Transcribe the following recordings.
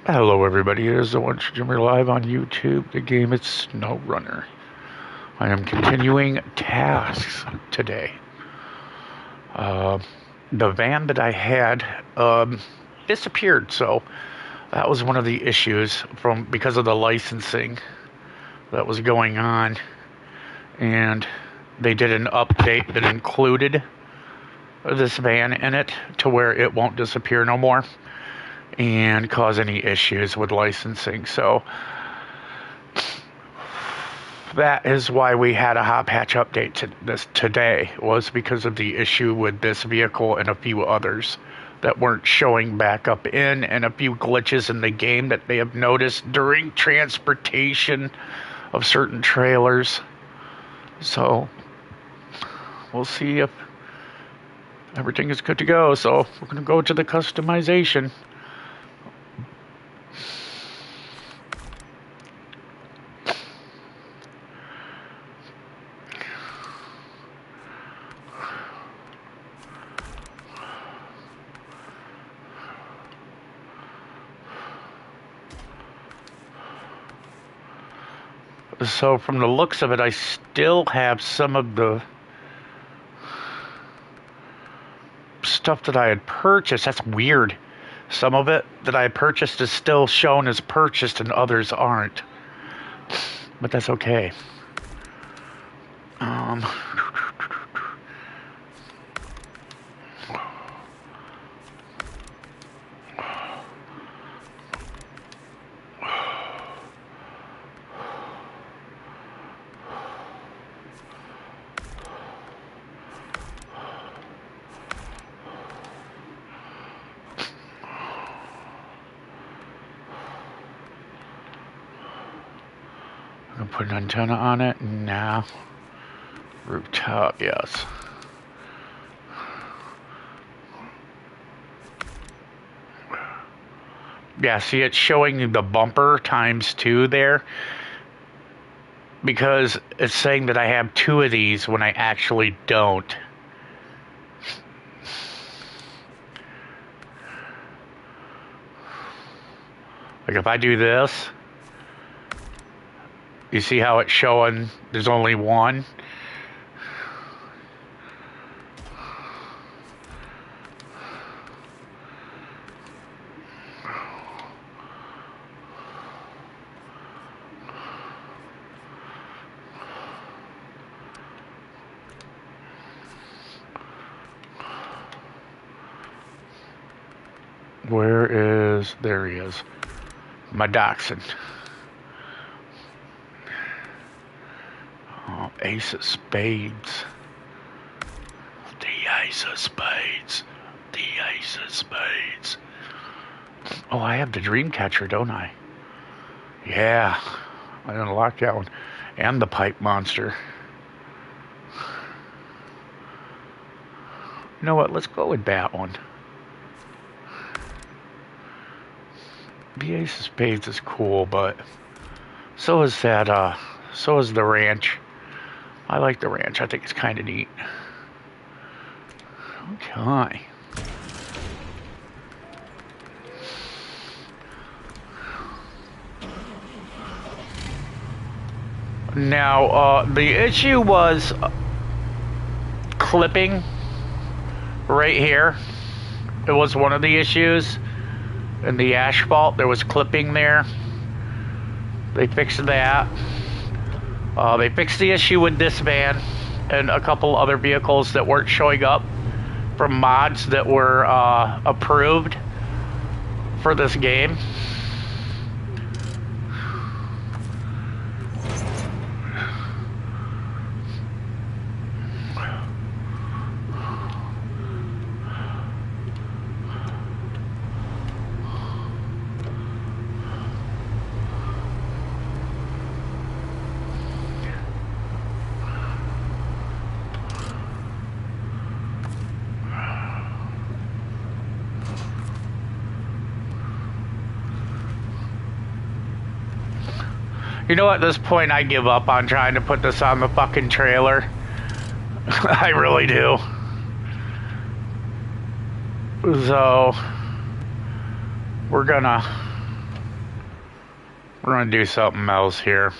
Hello everybody, it is the One Streamer live on YouTube. The game is SnowRunner. I am continuing tasks today. Uh, the van that I had disappeared, so that was one of the issues because of the licensing that was going on. And they did an update that included this van in it to where it won't disappear no more and cause any issues with licensing. So that is why we had a hot patch update to this today, was because of the issue with this vehicle and a few others that weren't showing back up in, and a few glitches in the game that they have noticed during transportation of certain trailers. So we'll see if everything is good to go. So we're going to go to the customization. So from the looks of it, I still have some of the stuff that I had purchased. That's weird. Some of it that I purchased is still shown as purchased and others aren't. But that's okay. I'm gonna put an antenna on it now. Rooftop, yes. Yeah, see, it's showing the bumper ×2 there, because it's saying that I have 2 of these when I actually don't. Like if I do this, you see how it's showing there's only one? There he is. My dachshund. Oh, ace of spades. The ace of spades. The ace of spades. Oh, I have the dream catcher, don't I? Yeah, I unlocked that one. And the pipe monster. You know what? Let's go with that one. The ace of spades is cool, but so is that, so is the ranch. I like the ranch. I think it's kind of neat. Okay. Now, the issue was clipping right here. It was one of the issues. In the asphalt, there was clipping there. They fixed that. They fixed the issue with this van and a couple other vehicles that weren't showing up from mods that were approved for this game. You know, at this point, I give up on trying to put this on the fucking trailer. I really do. So, we're gonna We're gonna do something else here.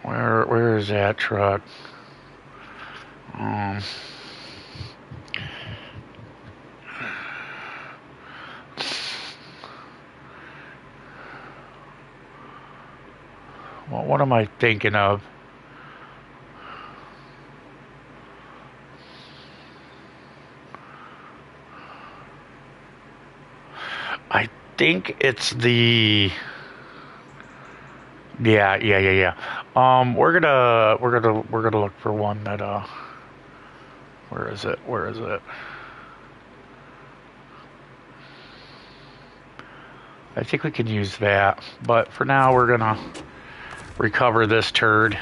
Where is that truck? Well, what am I thinking of? I think it's the. Yeah. We're gonna look for one that Where is it? I think we can use that, but for now we're gonna recover this turd.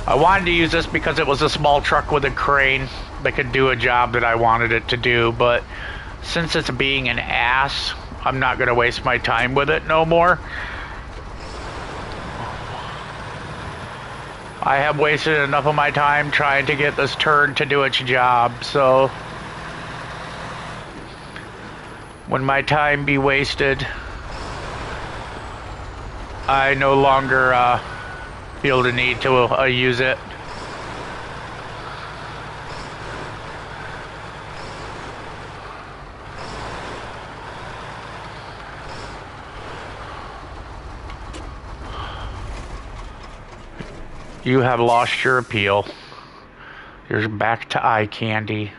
I wanted to use this because it was a small truck with a crane that could do a job that I wanted it to do, but since it's being an ass, I'm not gonna waste my time with it no more. I have wasted enough of my time trying to get this turd to do its job, so when my time be wasted, I no longer feel the need to use it. You have lost your appeal. You're back to eye candy.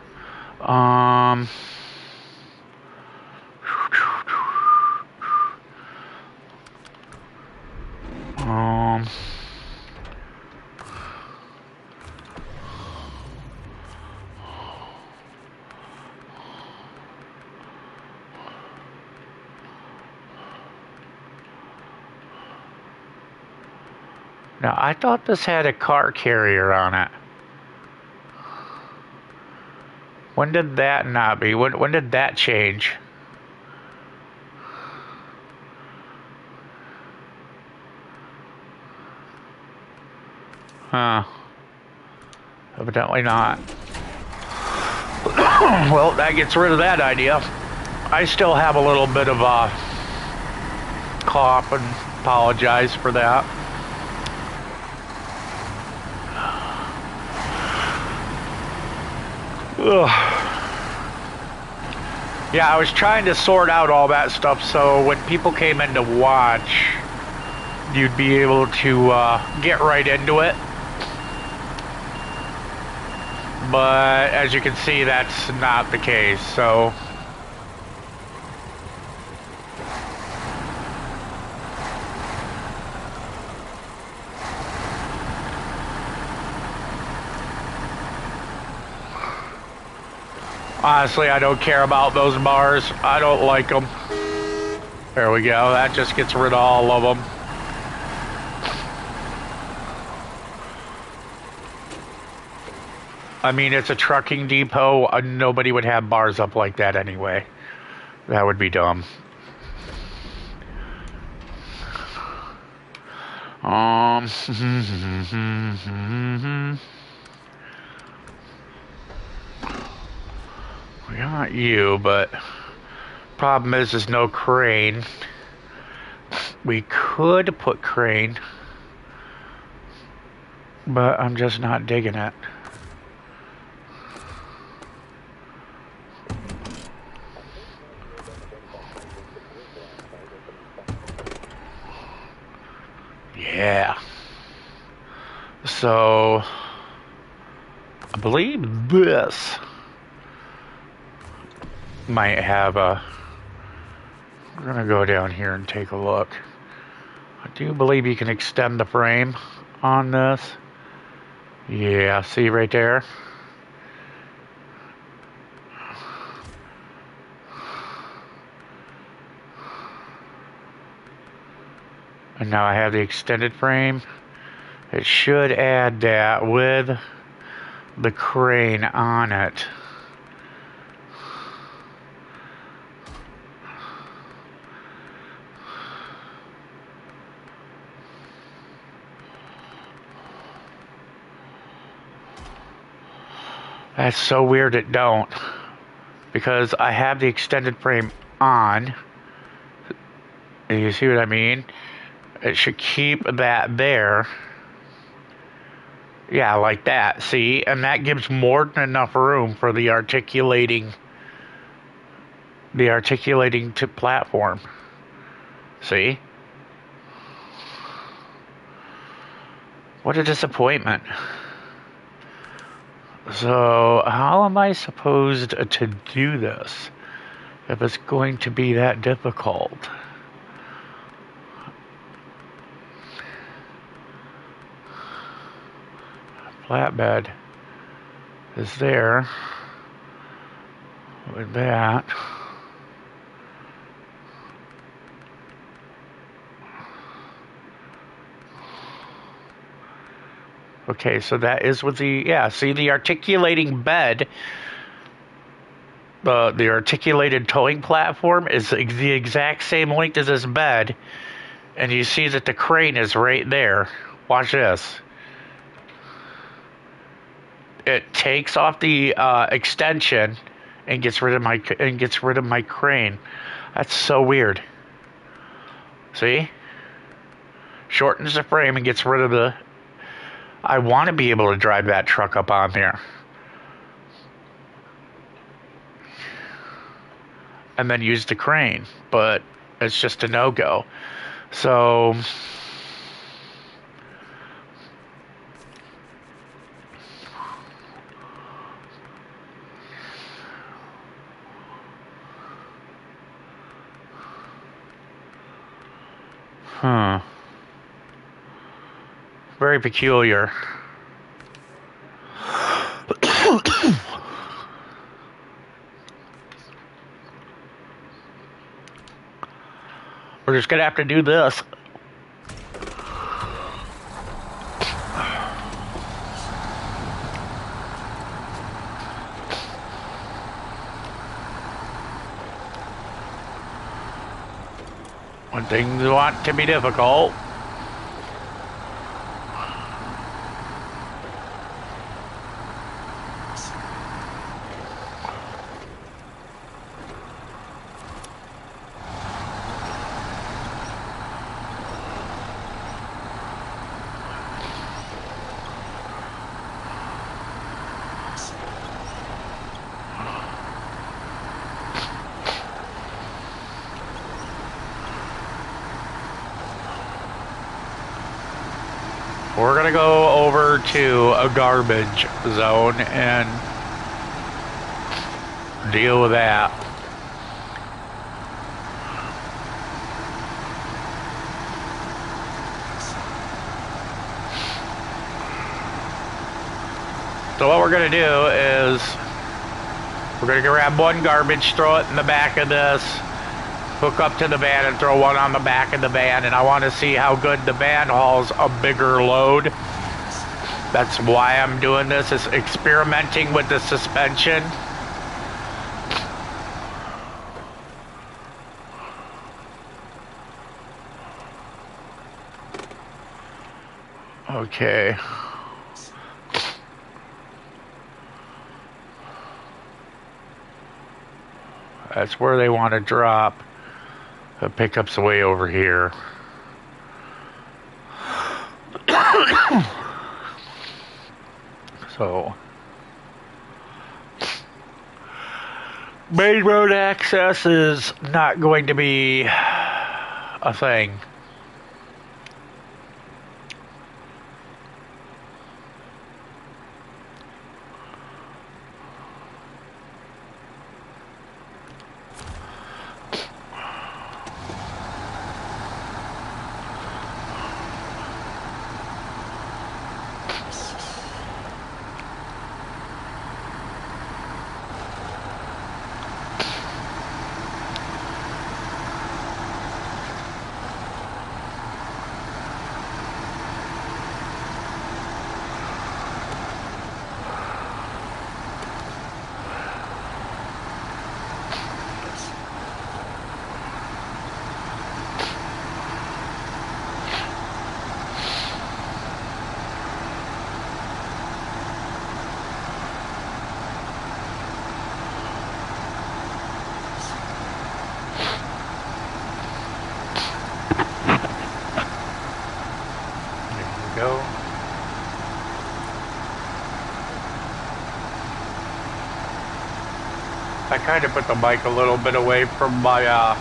Now, I thought this had a car carrier on it. When did that not be? When did that change? Huh. Evidently not. Well, that gets rid of that idea. I still have a little bit of a cough and apologize for that. Ugh. Yeah, I was trying to sort out all that stuff so when people came in to watch, you'd be able to get right into it. But as you can see, that's not the case, so honestly, I don't care about those bars. I don't like them. There we go. That just gets rid of all of them. I mean, it's a trucking depot. Nobody would have bars up like that anyway. That would be dumb. We got you, but problem is there's no crane. We could put crane, but I'm just not digging it. Yeah. So I believe this might have a. We're gonna go down here and take a look. I do believe you can extend the frame on this. Yeah, see right there? And now I have the extended frame. It should add that with the crane on it. That's so weird it don't. because I have the extended frame on. You see what I mean? It should keep that there. Yeah, like that. See? And that gives more than enough room for the articulating to platform. See? What a disappointment. So, how am I supposed to do this if it's going to be that difficult? Flatbed is there with that. Okay, so that is with the, yeah, see the articulating bed, the articulated towing platform is the exact same length as this bed, and you see that the crane is right there. Watch this. It takes off the extension and gets rid of my crane. That's so weird. See? Shortens the frame and gets rid of the... I want to be able to drive that truck up on there. And then use the crane. But it's just a no-go. So... Very peculiar. We're just gonna have to do this. When things want to be difficult. We're gonna go over to a garbage zone and deal with that. So what we're gonna do is we're gonna grab one garbage, throw it in the back of this, hook up to the van and throw one on the back of the van, and I want to see how good the van hauls a bigger load. That's why I'm doing this, is experimenting with the suspension. Okay. That's where they want to drop. The pickup's way over here. So, main road access is not going to be a thing. kind of put the mic a little bit away from my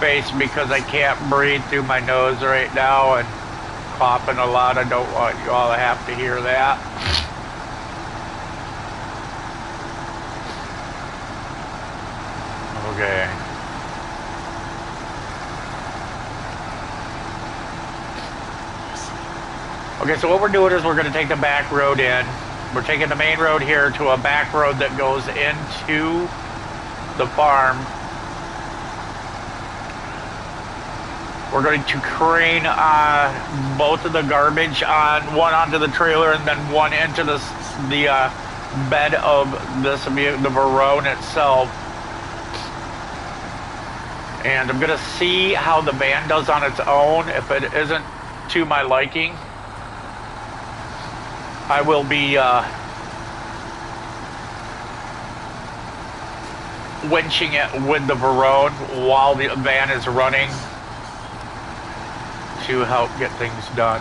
face because I can't breathe through my nose right now and coughing a lot. I don't want you all to have to hear that. Okay. Okay, so what we're doing is we're going to take the back road in. We're taking the main road here to a back road that goes into the farm. We're going to crane both of the garbage one onto the trailer and then one into the bed of the Verone itself. And I'm going to see how the van does on its own. If it isn't to my liking, I will be winching it with the Verone while the van is running to help get things done.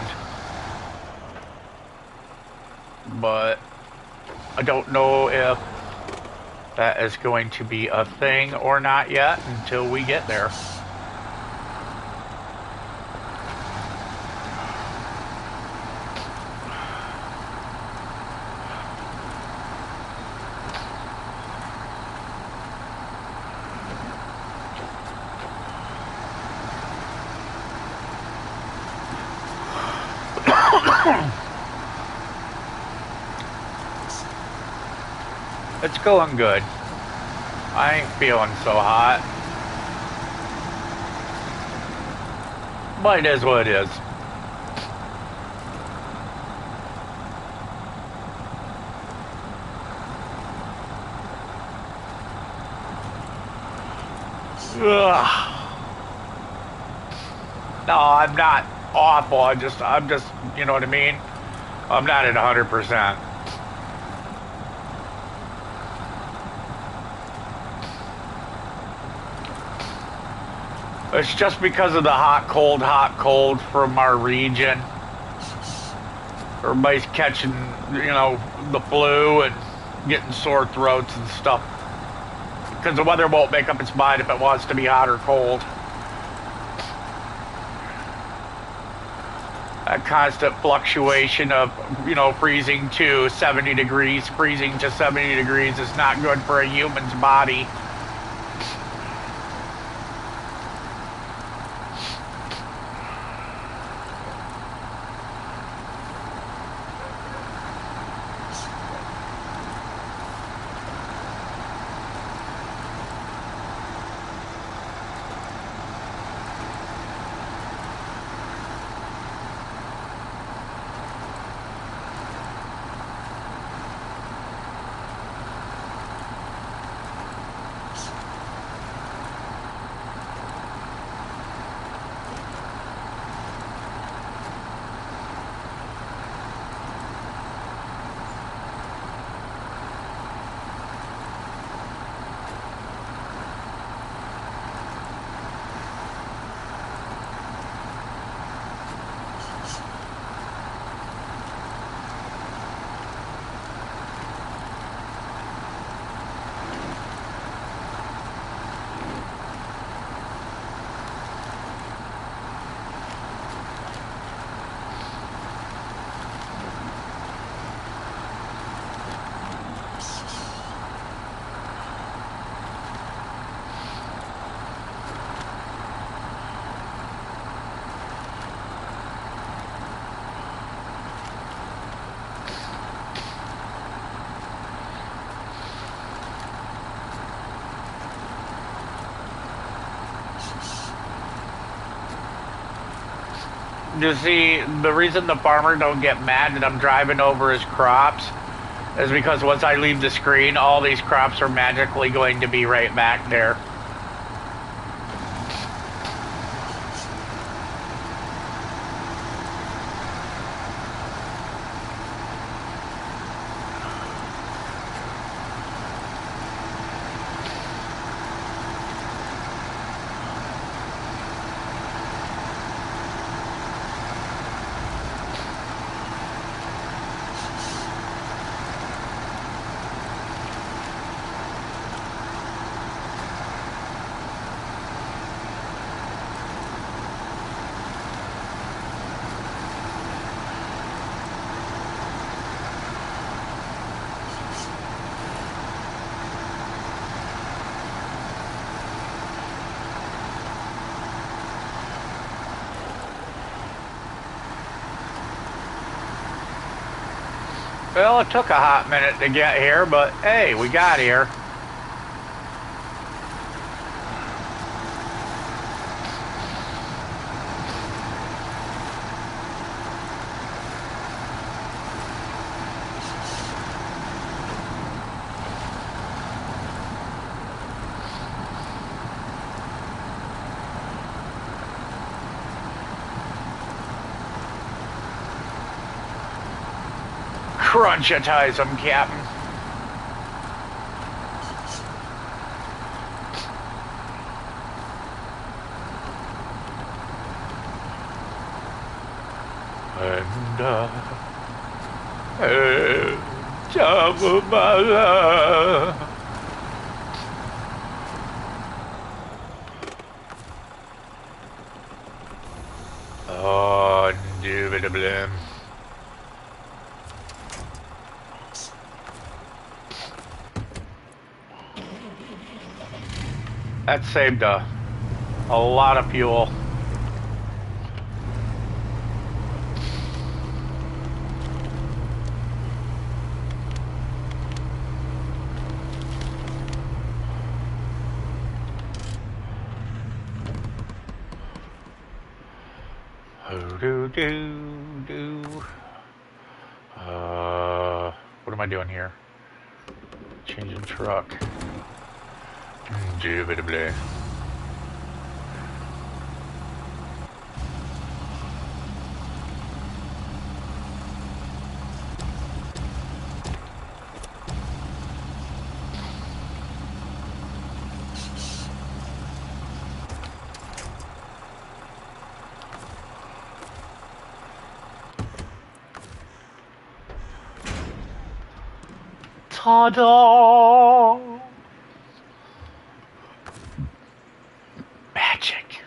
But I don't know if that is going to be a thing or not yet until we get there. It's going good. I ain't feeling so hot. But it is what it is. Ugh. No, I'm not awful. I'm just, you know what I mean? I'm not at 100%. It's just because of the hot, cold from our region. Everybody's catching, you know, the flu and getting sore throats and stuff. Because the weather won't make up its mind if it wants to be hot or cold. That constant fluctuation of, you know, freezing to 70 degrees, freezing to 70 degrees is not good for a human's body. You see, the reason the farmer don't get mad that I'm driving over his crops is because once I leave the screen, all these crops are magically going to be right back there. Well, it took a hot minute to get here, but hey, we got here. Crunchitize them, Captain. And top of my life. Oh, indubitably. That saved a lot of fuel. What am I doing here? Changing truck. Indubitably. Ta-da! Magic.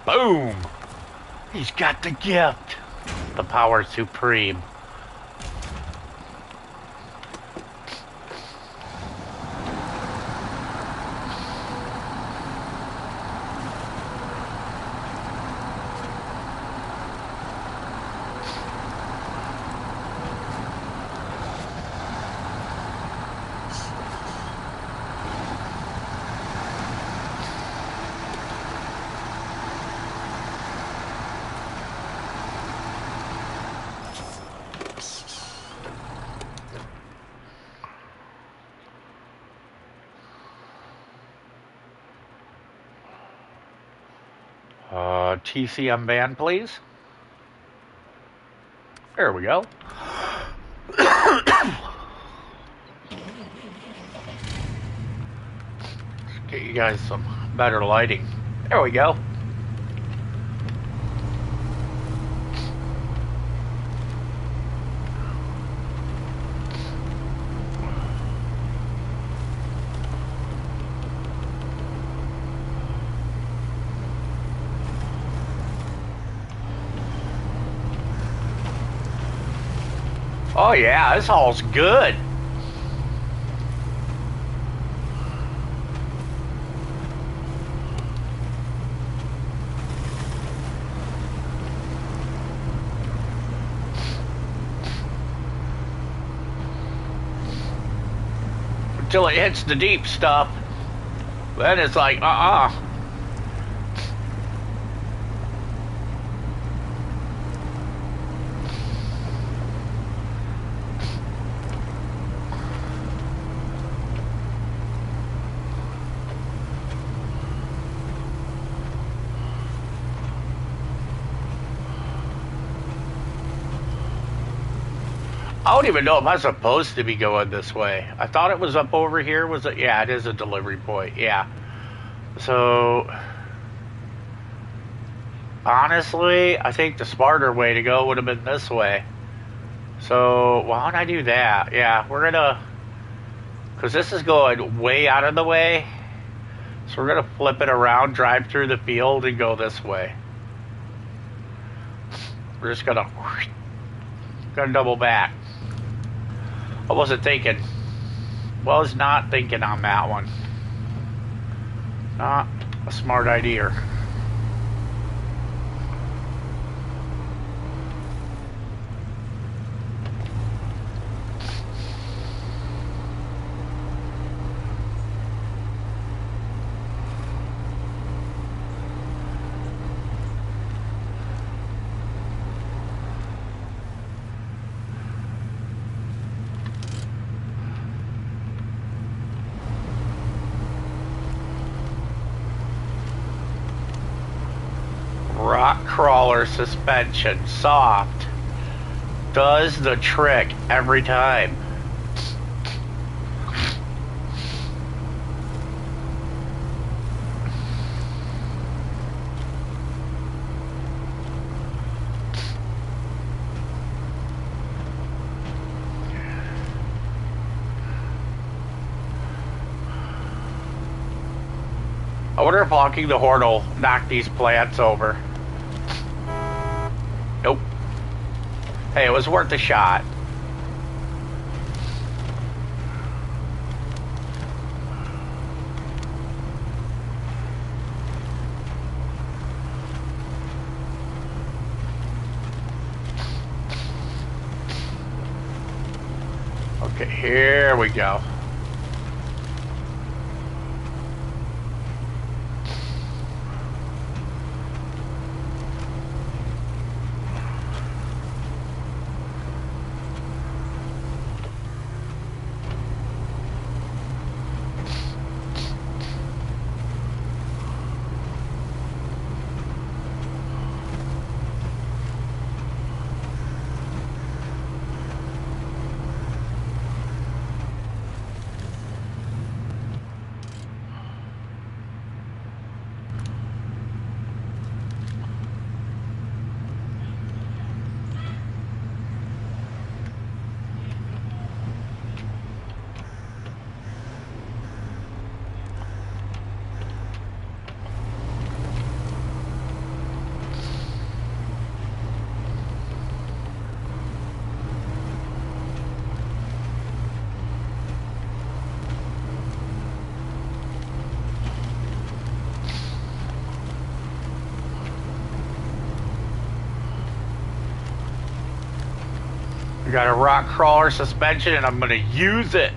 Boom! He's got the gift. The power supreme. TCM band, please. There we go. Let's get you guys some better lighting. There we go. Oh yeah, this hall's good. Until it hits the deep stuff. Then it's like, I don't even know if I'm supposed to be going this way. I thought it was up over here. Was it? Yeah, it is a delivery point. Yeah. So, honestly, I think the smarter way to go would have been this way. So, why don't I do that? Yeah, we're gonna... Because this is going way out of the way. So we're gonna flip it around, drive through the field, and go this way. We're just gonna... Gotta double back. I wasn't thinking. Was not thinking on that one. Not a smart idea. Rock crawler suspension, soft, does the trick every time. I wonder if honking the horn will knock these plants over. Nope. Hey, it was worth a shot. Okay, here we go. I got a rock crawler suspension and I'm gonna use it.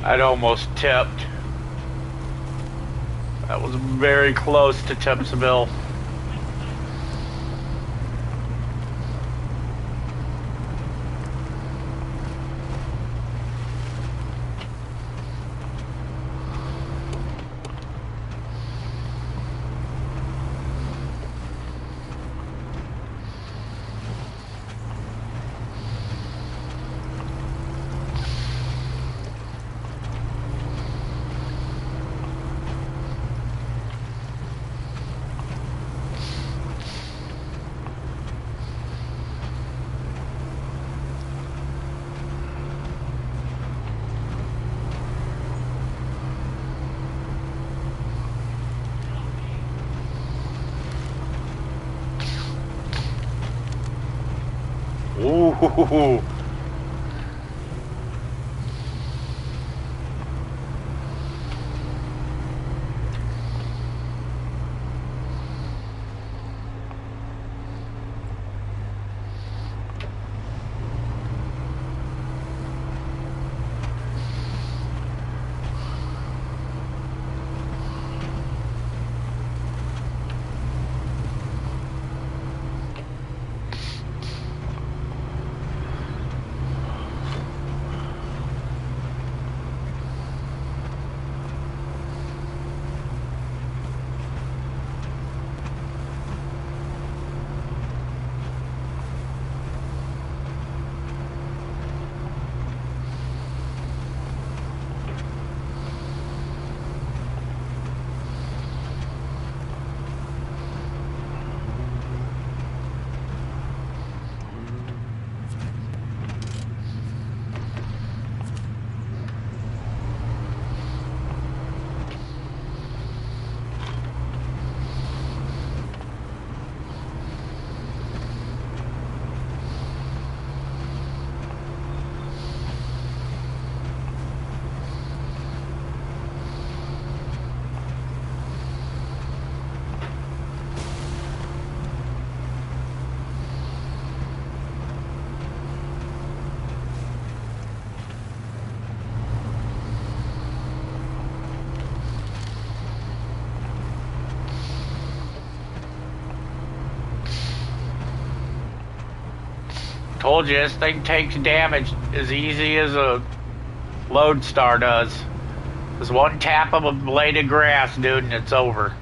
I'd almost tipped. That was very close to Tipsville. Ooh. Told you this thing takes damage as easy as a Lodestar does. Just one tap of a blade of grass, dude, and it's over.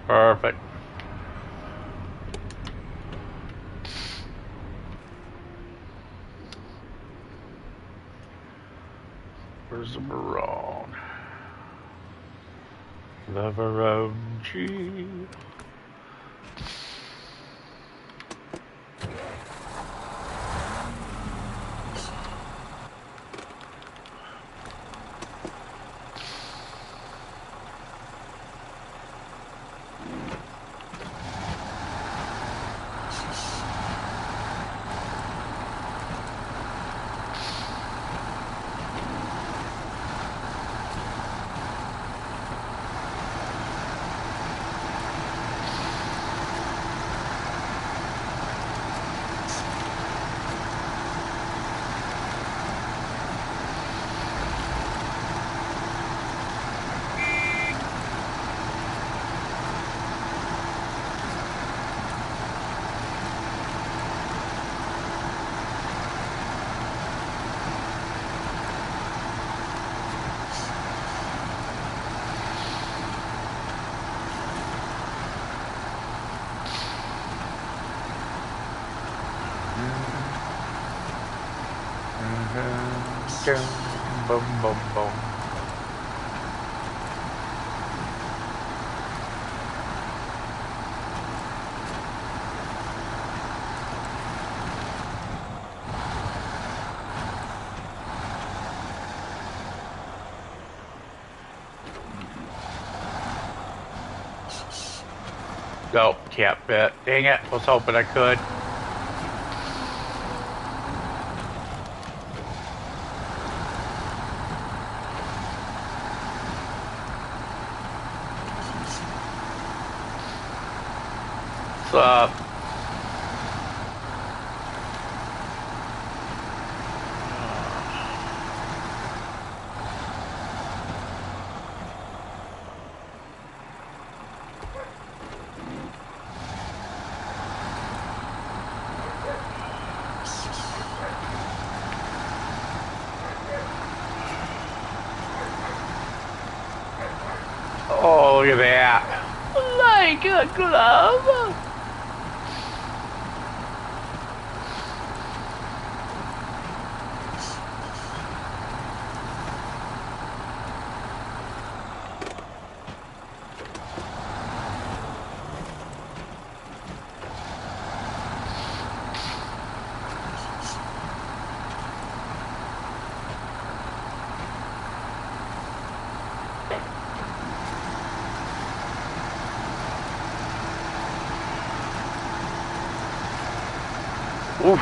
Perfect. Where's the Varone? The Varone G. Boom, boom, boom. Go, can't bet. Dang it, was hoping I could. What's up? Oh, look at that. Like a glove. Oof.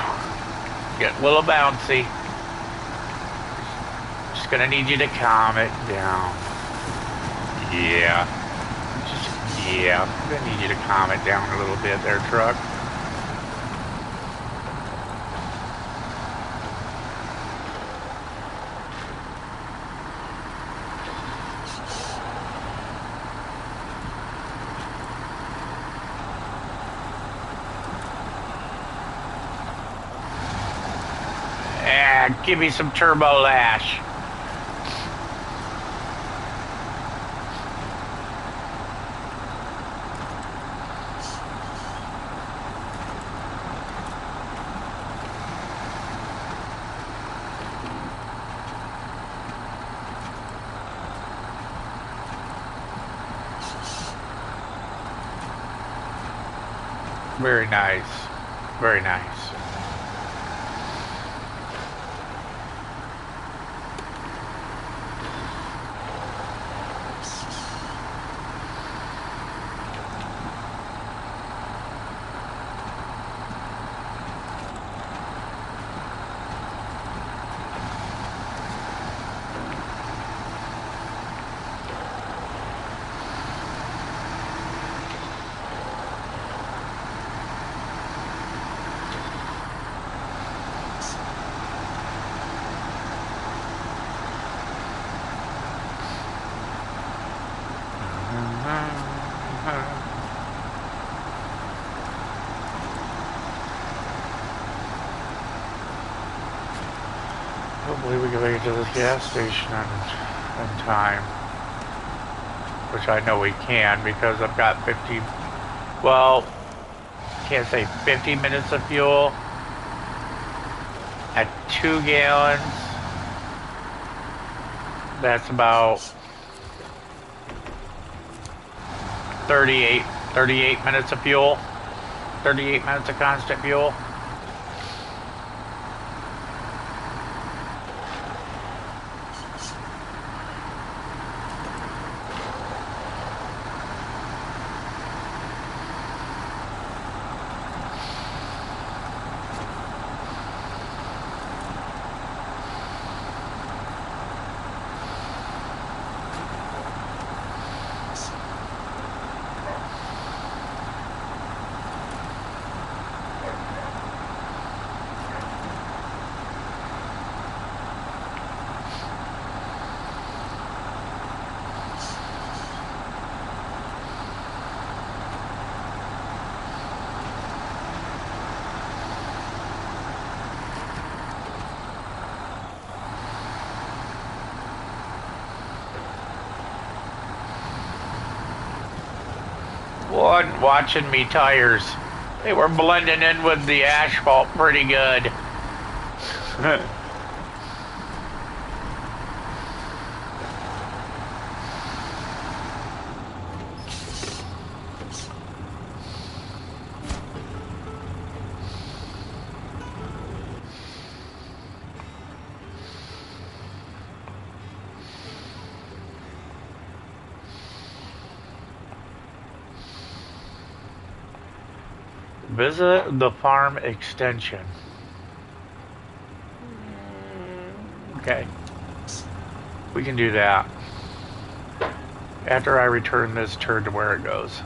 Get a little bouncy. Just gonna need you to calm it down. Yeah. Yeah. I'm gonna need you to calm it down a little bit there, truck. Give me some turbo lash. Very nice. Very nice. Hopefully we can make it to this gas station in time. Which I know we can because I've got 50, well, can't say 50 minutes of fuel at 2 gallons. That's about 38 minutes of fuel, 38 minutes of constant fuel. Watching me tires. They were blending in with the asphalt pretty good. Visit the farm extension. Okay. We can do that. After I return this turd to where it goes.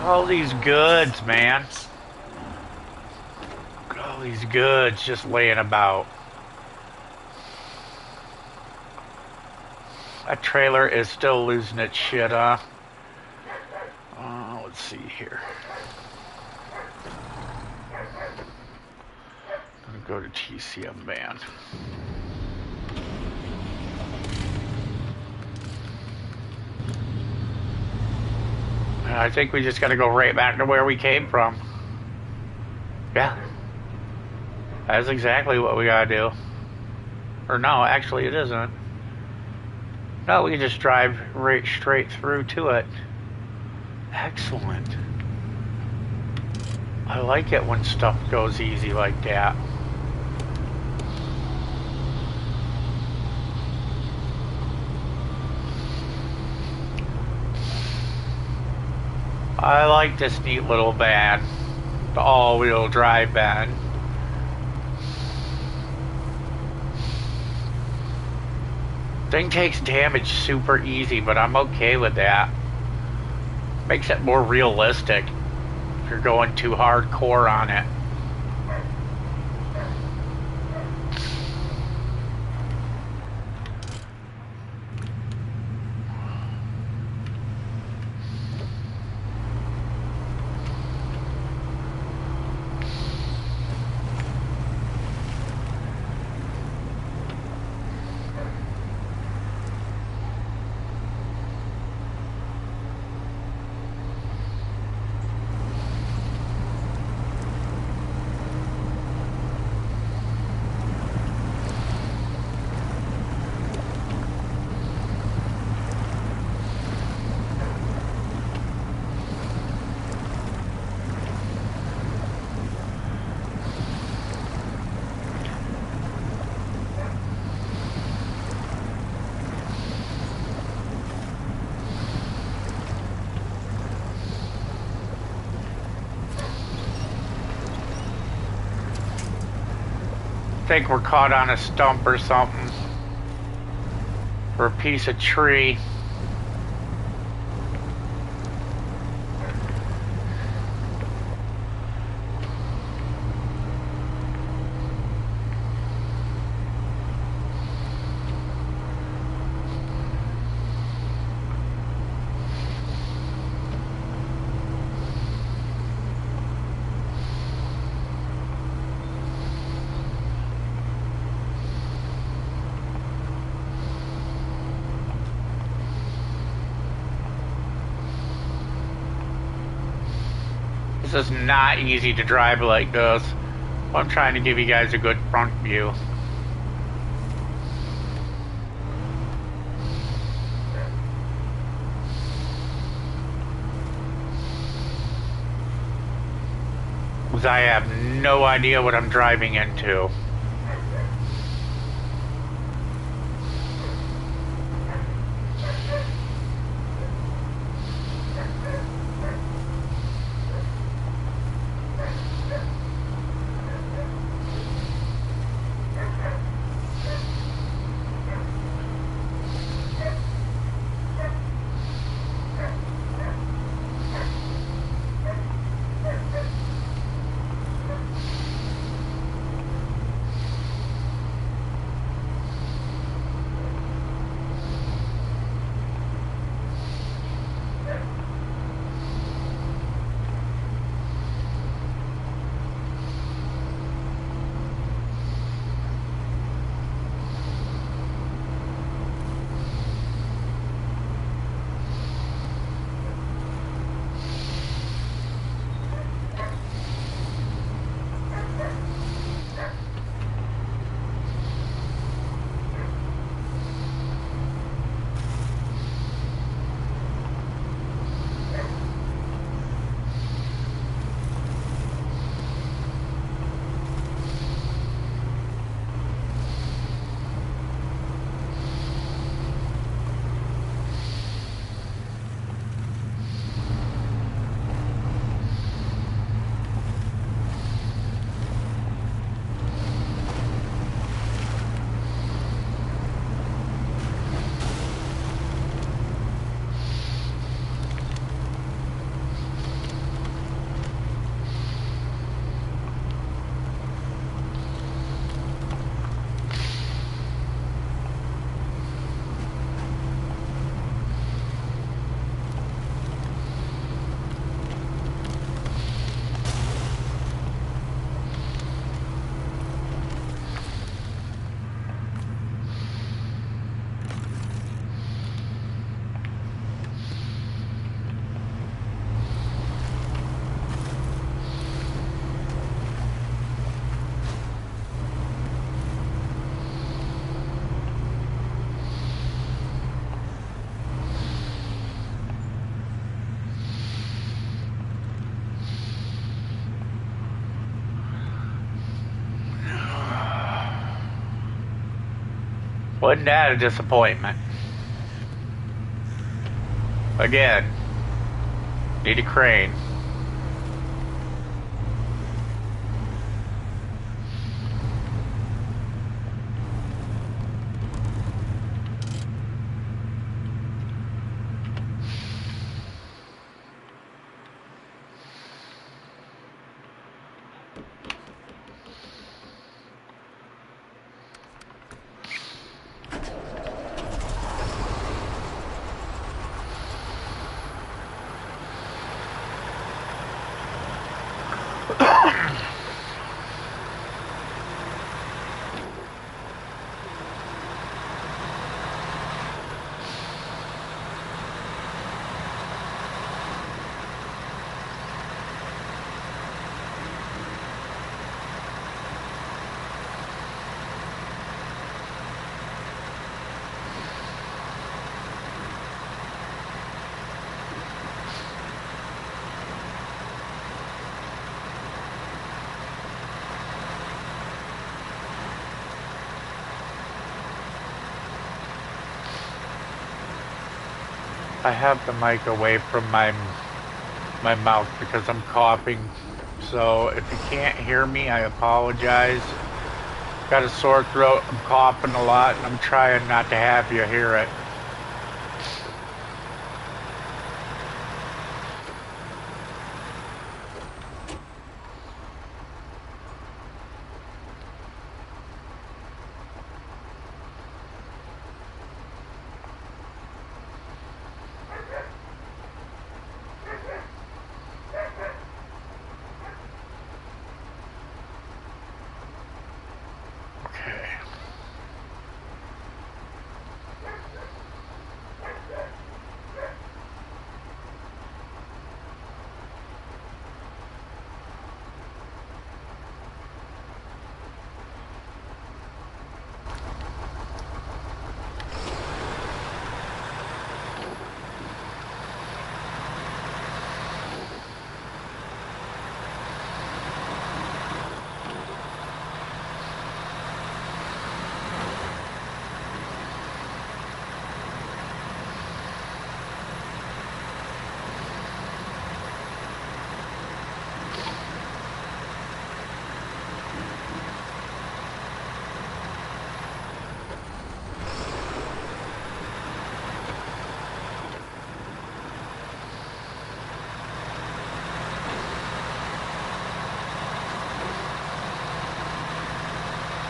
All these goods, man. All these goods just laying about. That trailer is still losing its shit, huh? Let's see here. I'm gonna go to TCM van. I think we just got to go right back to where we came from. Yeah. That's exactly what we got to do. Or no, actually it isn't. No, we can just drive right straight through to it. Excellent. I like it when stuff goes easy like that. I like this neat little van. the all-wheel drive van. Thing takes damage super easy, but I'm okay with that. Makes it more realistic if you're going too hardcore on it. I think we're caught on a stump or something. Or a piece of tree. This is not easy to drive like this. I'm trying to give you guys a good front view. Because I have no idea what I'm driving into. Wasn't that a disappointment? Again, need a crane. I have the mic away from my mouth because I'm coughing. So if you can't hear me, I apologize. Got a sore throat, I'm coughing a lot, and I'm trying not to have you hear it. Okay.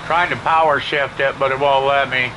Trying to power shift it, but it won't let me.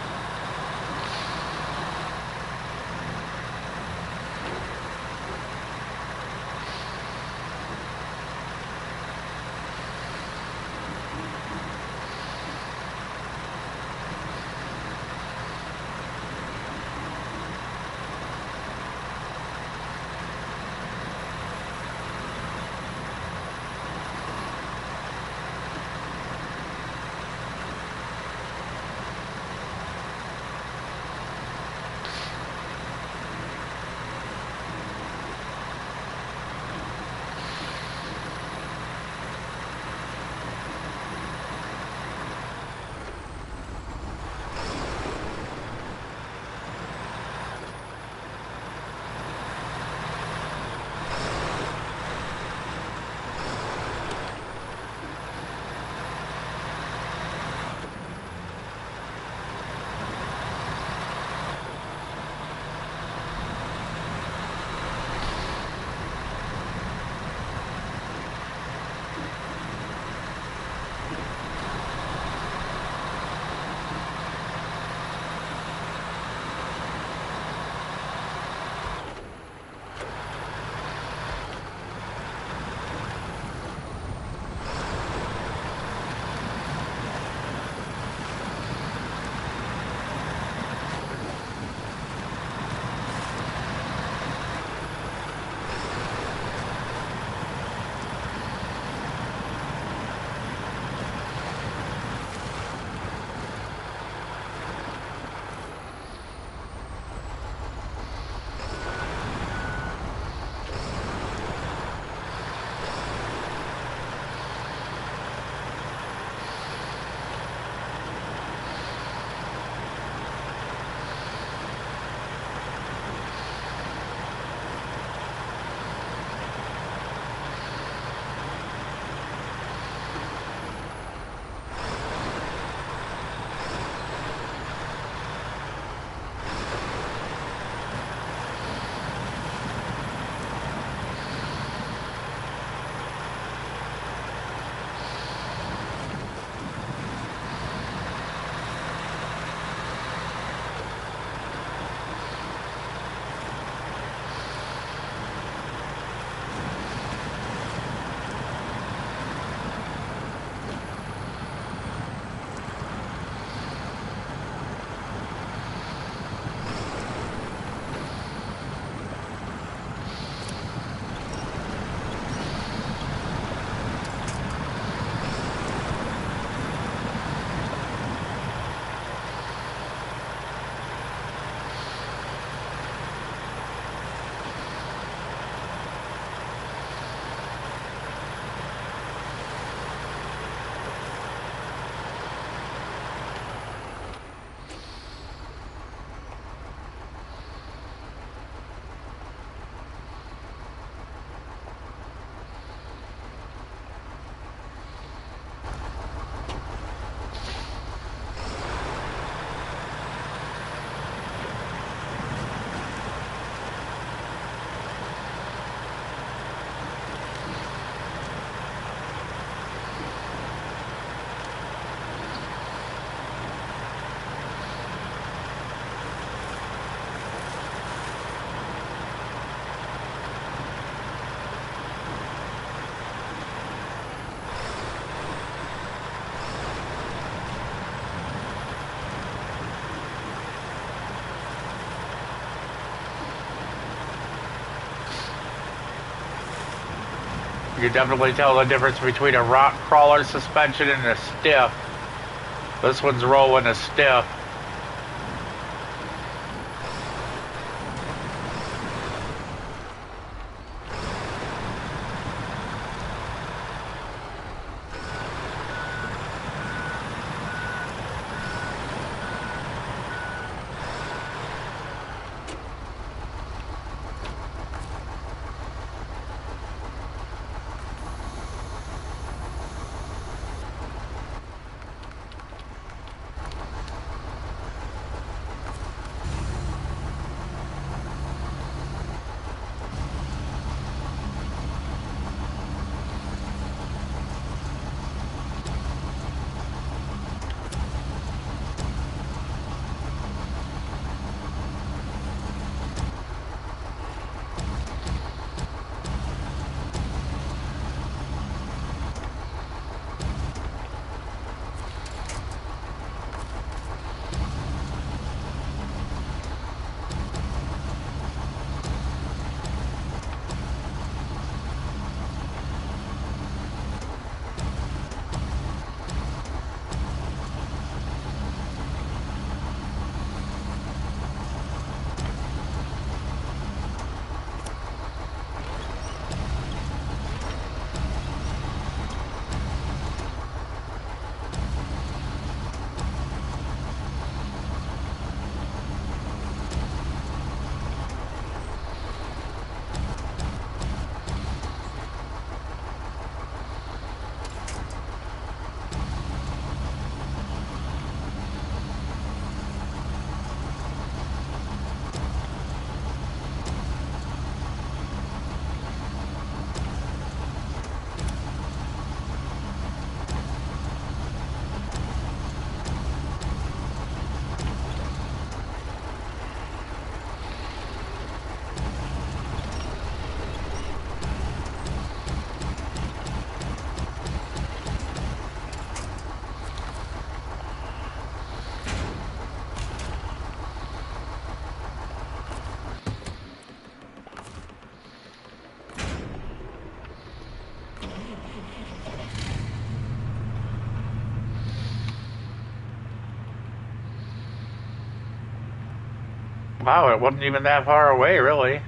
You can definitely tell the difference between a rock crawler suspension and a stiff. This one's rolling a stiff. Wow, it wasn't even that far away, really.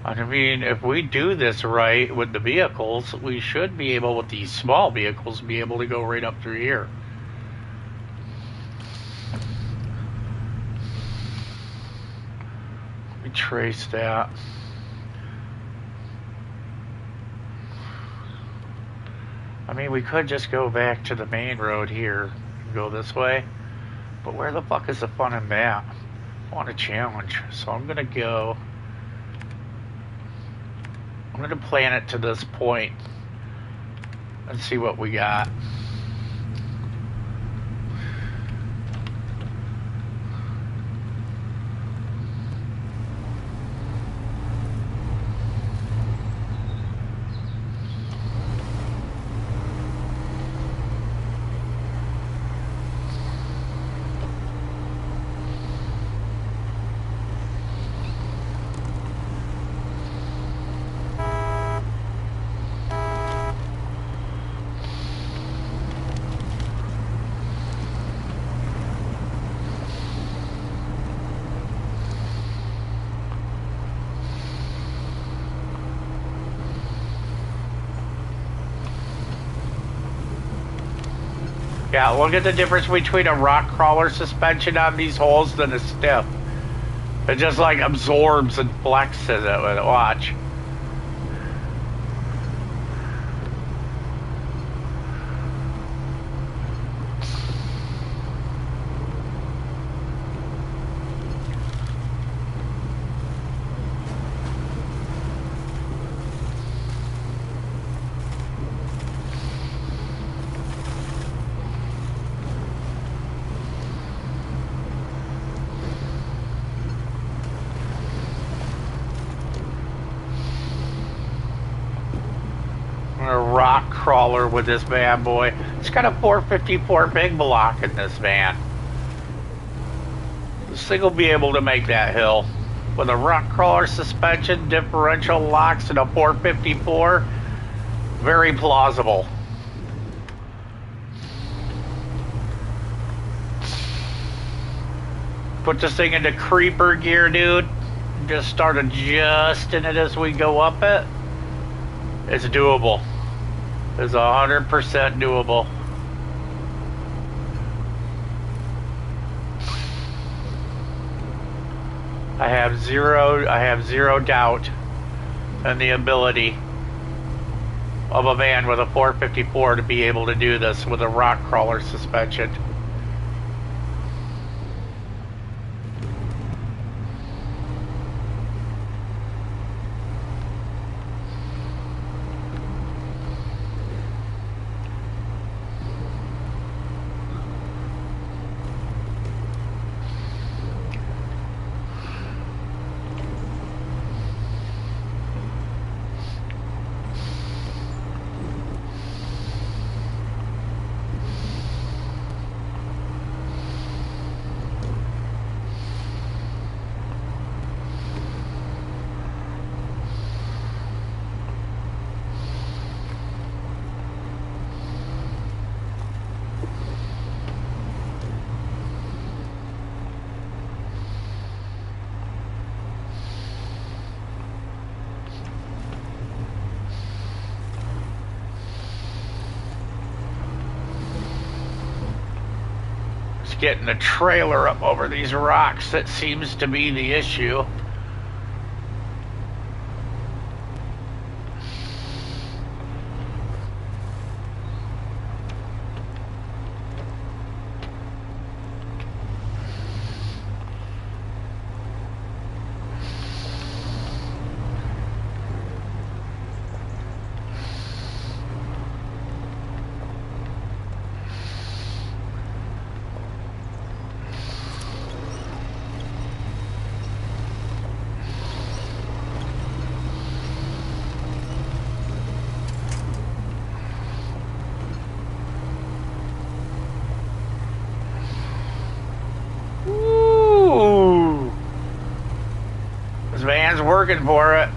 I mean, if we do this right with the vehicles, we should be able, with these small vehicles, be able to go right up through here. Let me trace that. I mean, we could just go back to the main road here and go this way. But where the fuck is the fun in that? I want a challenge. So I'm going to go... I'm going to plan it to this point and see what we got. Yeah, look at the difference between a rock crawler suspension on these holes than a stiff. It just like absorbs and flexes it with it. Watch. A rock crawler with this van, boy. It's got a 454 big block in this van. This thing will be able to make that hill. with a rock crawler suspension, differential locks, and a 454. Very plausible. Put this thing into creeper gear, dude. Just start adjusting it as we go up it. It's doable. It's 100% doable. I have zero doubt in the ability of a van with a 454 to be able to do this with a rock crawler suspension. Getting the trailer up over these rocks that seems to be the issue. Van's working for it.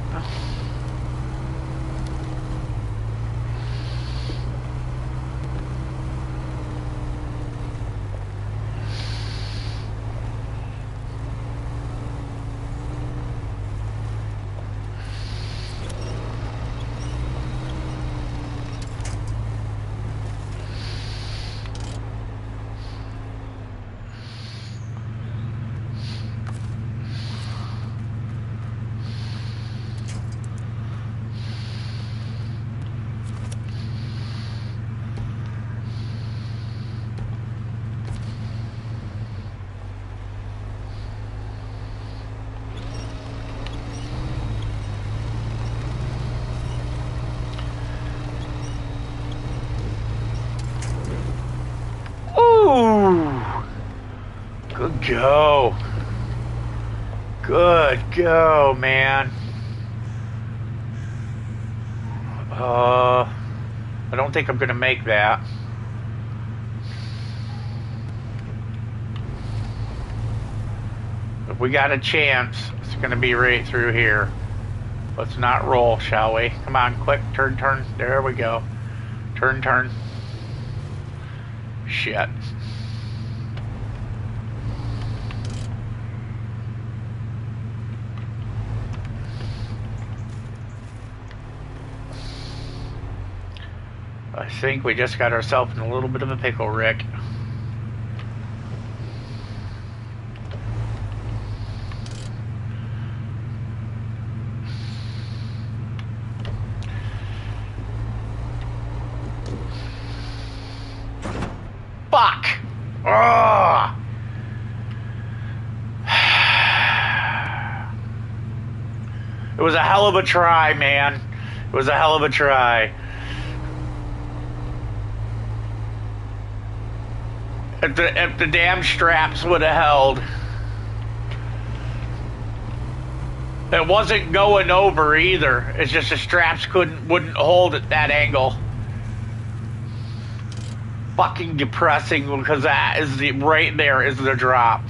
Good go. Good go, man. I don't think I'm gonna make that. If we got a chance, it's gonna be right through here. Let's not roll, shall we? Come on, quick, turn, turn. There we go. Turn, turn. Shit. I think we just got ourselves in a little bit of a pickle, Rick. Fuck! Ugh! It was a hell of a try, man. It was a hell of a try. If the damn straps would have held. It wasn't going over either. It's just the straps wouldn't hold at that angle. Fucking depressing, because that is right there is the drop.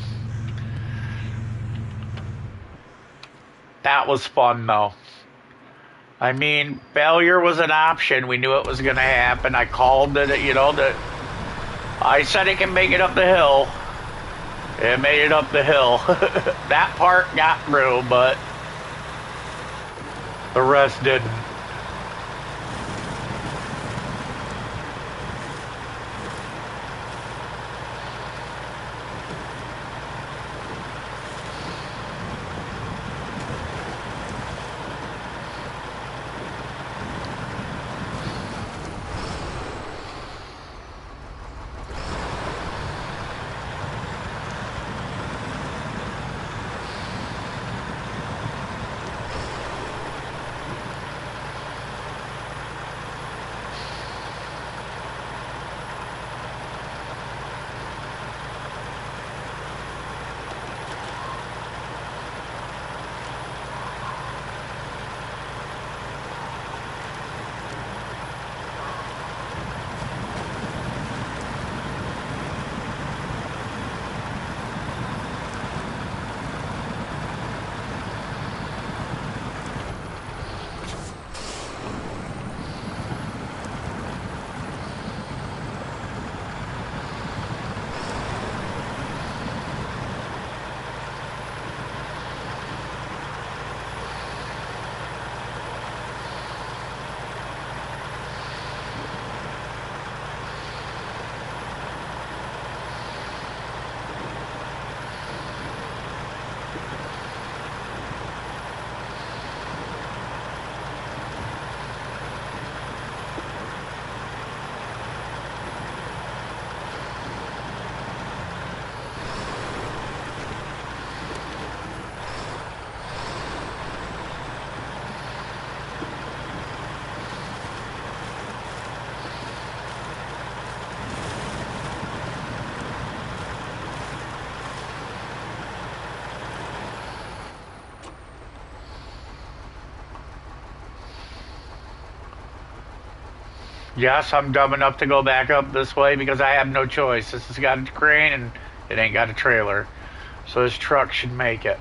That was fun, though. I mean, failure was an option. We knew it was going to happen. I called it, that I said it can make it up the hill. It made it up the hill. That part got through, but the rest didn't. Yes, I'm dumb enough to go back up this way because I have no choice. This has got a crane and it ain't got a trailer. So this truck should make it.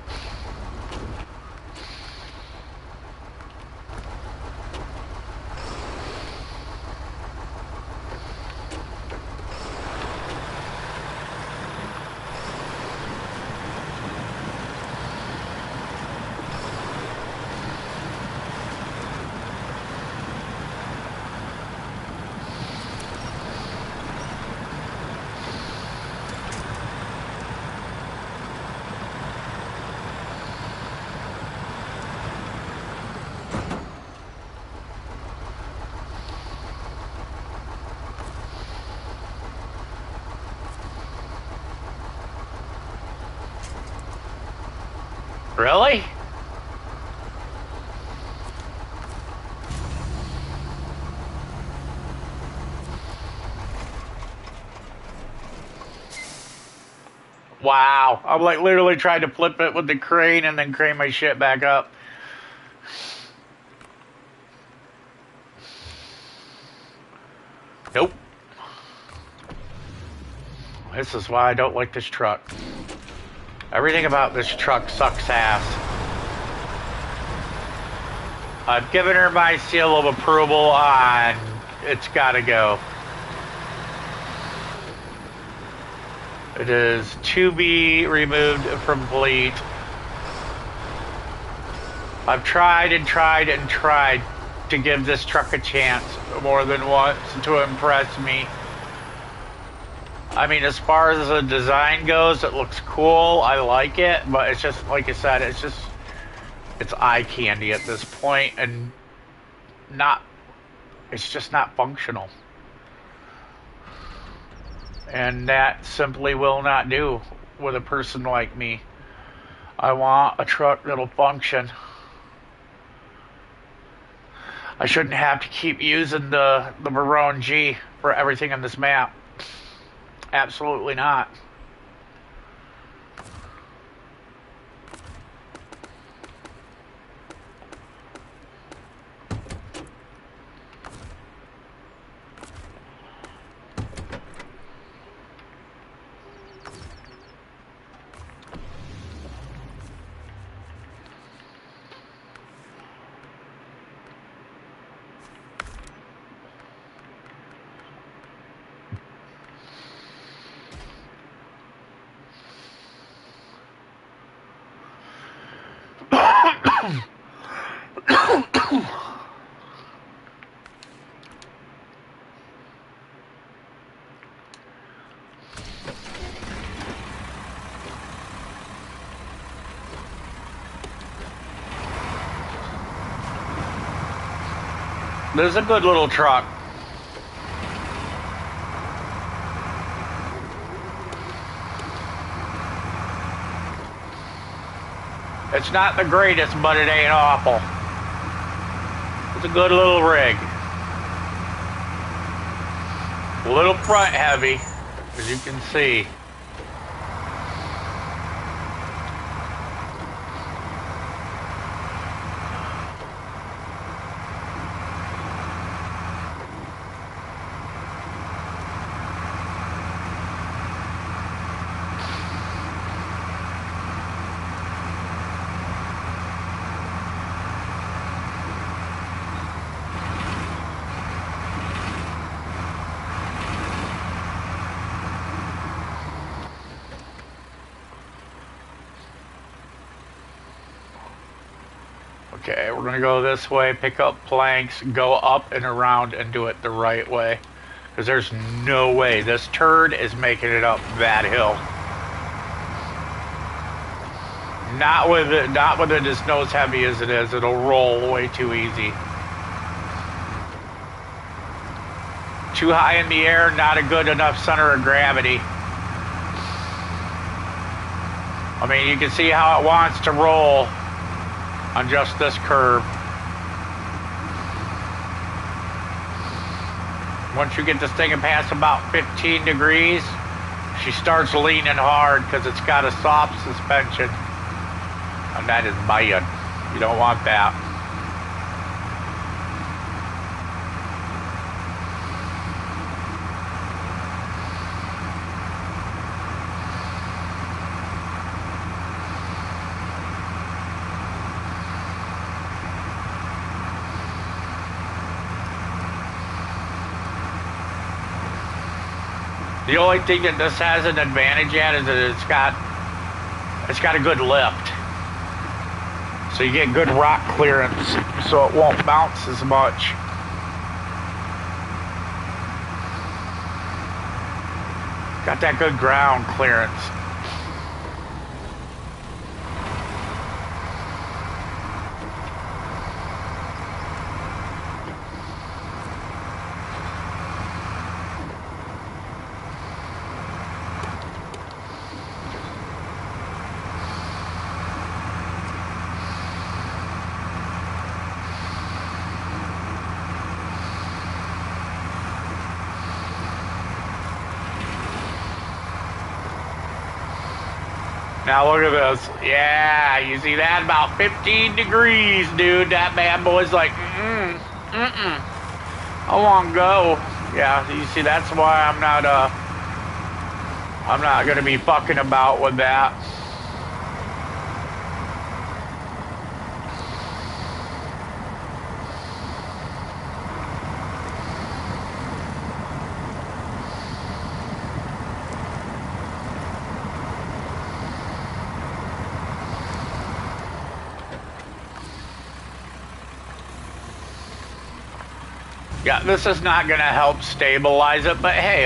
Really? Wow. I'm like literally trying to flip it with the crane and then crane my shit back up. Nope. This is why I don't like this truck. Everything about this truck sucks ass. I've given her my seal of approval on it's gotta go. It is to be removed from fleet. I've tried and tried and tried to give this truck a chance more than once to impress me. I mean, as far as the design goes, it looks cool. I like it, but it's just, like I said, it's eye candy at this point and it's just not functional. And that simply will not do with a person like me. I want a truck that'll function. I shouldn't have to keep using the Marone G for everything on this map. Absolutely not. This is a good little truck. It's not the greatest, but it ain't awful. It's a good little rig. A little front heavy, as you can see. Okay, we're gonna go this way, pick up planks, go up and around and do it the right way. Because there's no way this turd is making it up that hill. Not with it as nose heavy as it is, it'll roll way too easy. Too high in the air, not a good enough center of gravity. I mean, you can see how it wants to roll on just this curve. Once you get this thing past about 15 degrees, she starts leaning hard because it's got a soft suspension. And that is bad. You don't want that. The only thing that this has an advantage at is that it's got a good lift. So you get good rock clearance, so it won't bounce as much. Got that good ground clearance. Now look at this. Yeah, you see that? About 15 degrees, dude. That bad boy's like, I won't go. Yeah, you see, that's why I'm not gonna be fucking about with that. Yeah, this is not going to help stabilize it, but hey,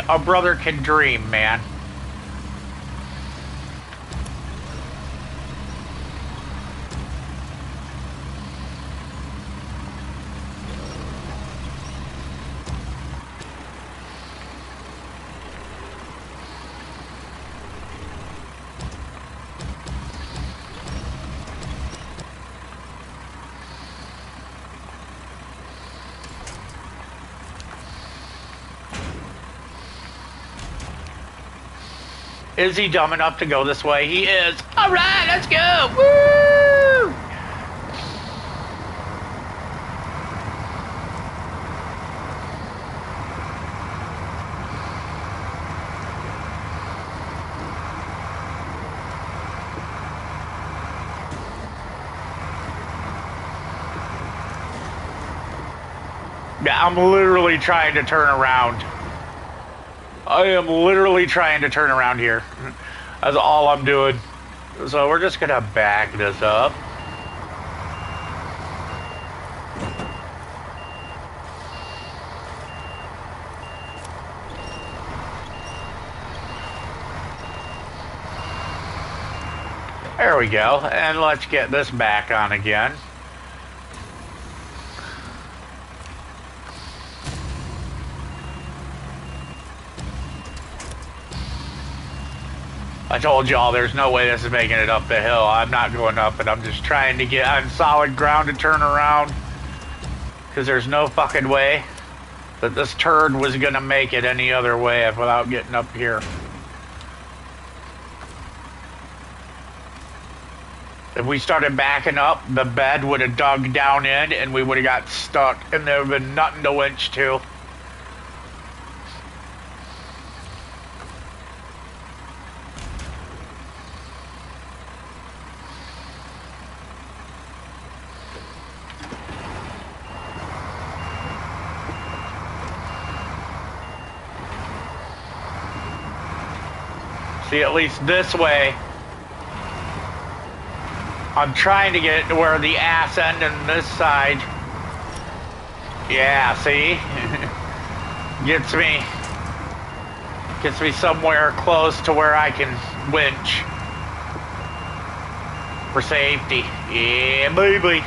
a brother can dream, man. Is he dumb enough to go this way? He is. All right, let's go. Woo! Yeah, I'm literally trying to turn around. I am literally trying to turn around here. That's all I'm doing. So we're just gonna back this up. There we go. And let's get this back on again. I told y'all there's no way this is making it up the hill. I'm not going up it. I'm just trying to get on solid ground to turn around. Because there's no fucking way that this turd was going to make it any other way without getting up here. If we started backing up, the bed would have dug down in and we would have got stuck and there would have been nothing to winch to. See, at least this way, I'm trying to get it to where the ass end and this side, yeah, see, gets me somewhere close to where I can winch for safety. Yeah, baby,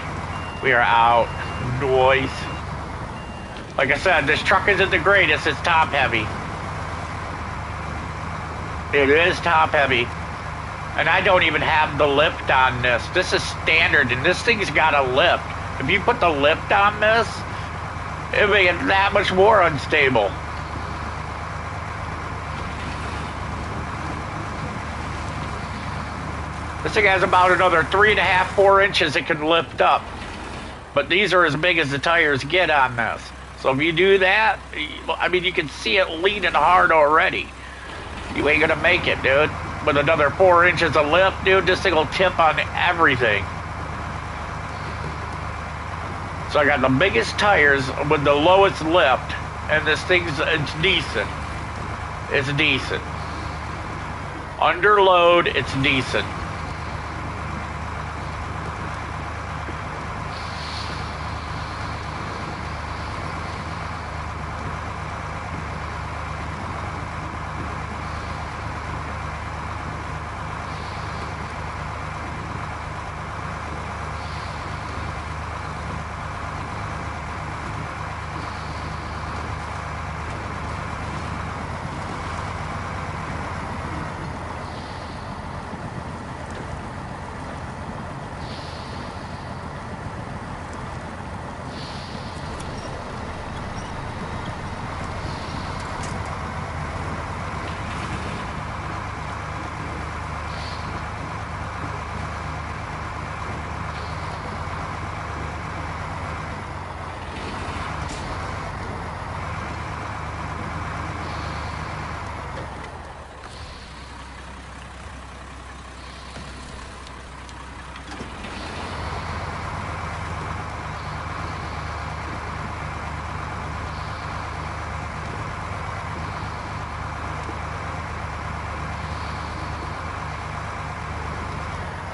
we are out. Noise. Like I said, this truck isn't the greatest. It's top heavy. It is top heavy. And I don't even have the lift on this. This is standard, and this thing's got a lift. If you put the lift on this, it'd make it that much more unstable. This thing has about another 3.5, 4 inches it can lift up. But these are as big as the tires get on this. So if you do that, I mean, you can see it leaning hard already. You ain't gonna make it, dude. With another 4 inches of lift, dude, this thing will tip on everything. So I got the biggest tires with the lowest lift, and this thing's, it's decent. It's decent. Under load, it's decent.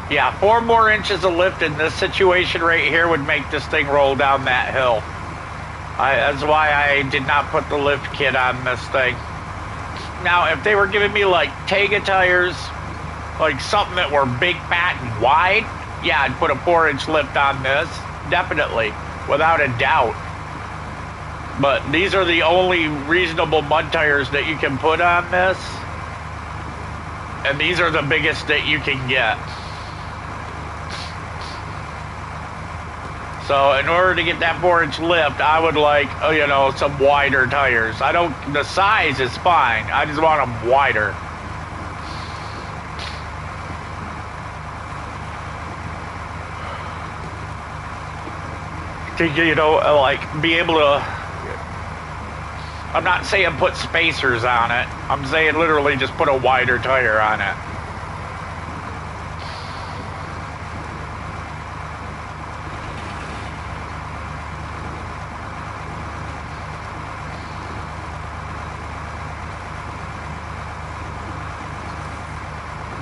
Yeah, 4 more inches of lift in this situation right here would make this thing roll down that hill. That's why I did not put the lift kit on this thing. Now, if they were giving me like Tega tires, like something that were big, fat, and wide, yeah, I'd put a 4-inch lift on this, definitely, without a doubt. But these are the only reasonable mud tires that you can put on this, and these are the biggest that you can get. So in order to get that 4-inch lift, I would like, you know, some wider tires. The size is fine. I just want them wider. To, you know, like, be able to, I'm not saying put spacers on it. I'm saying literally just put a wider tire on it.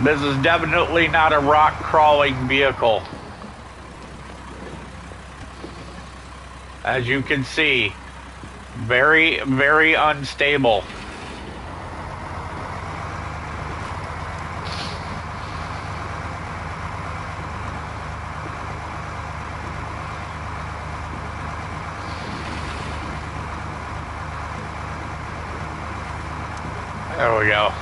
This is definitely not a rock crawling vehicle. As you can see, very, very unstable. There we go.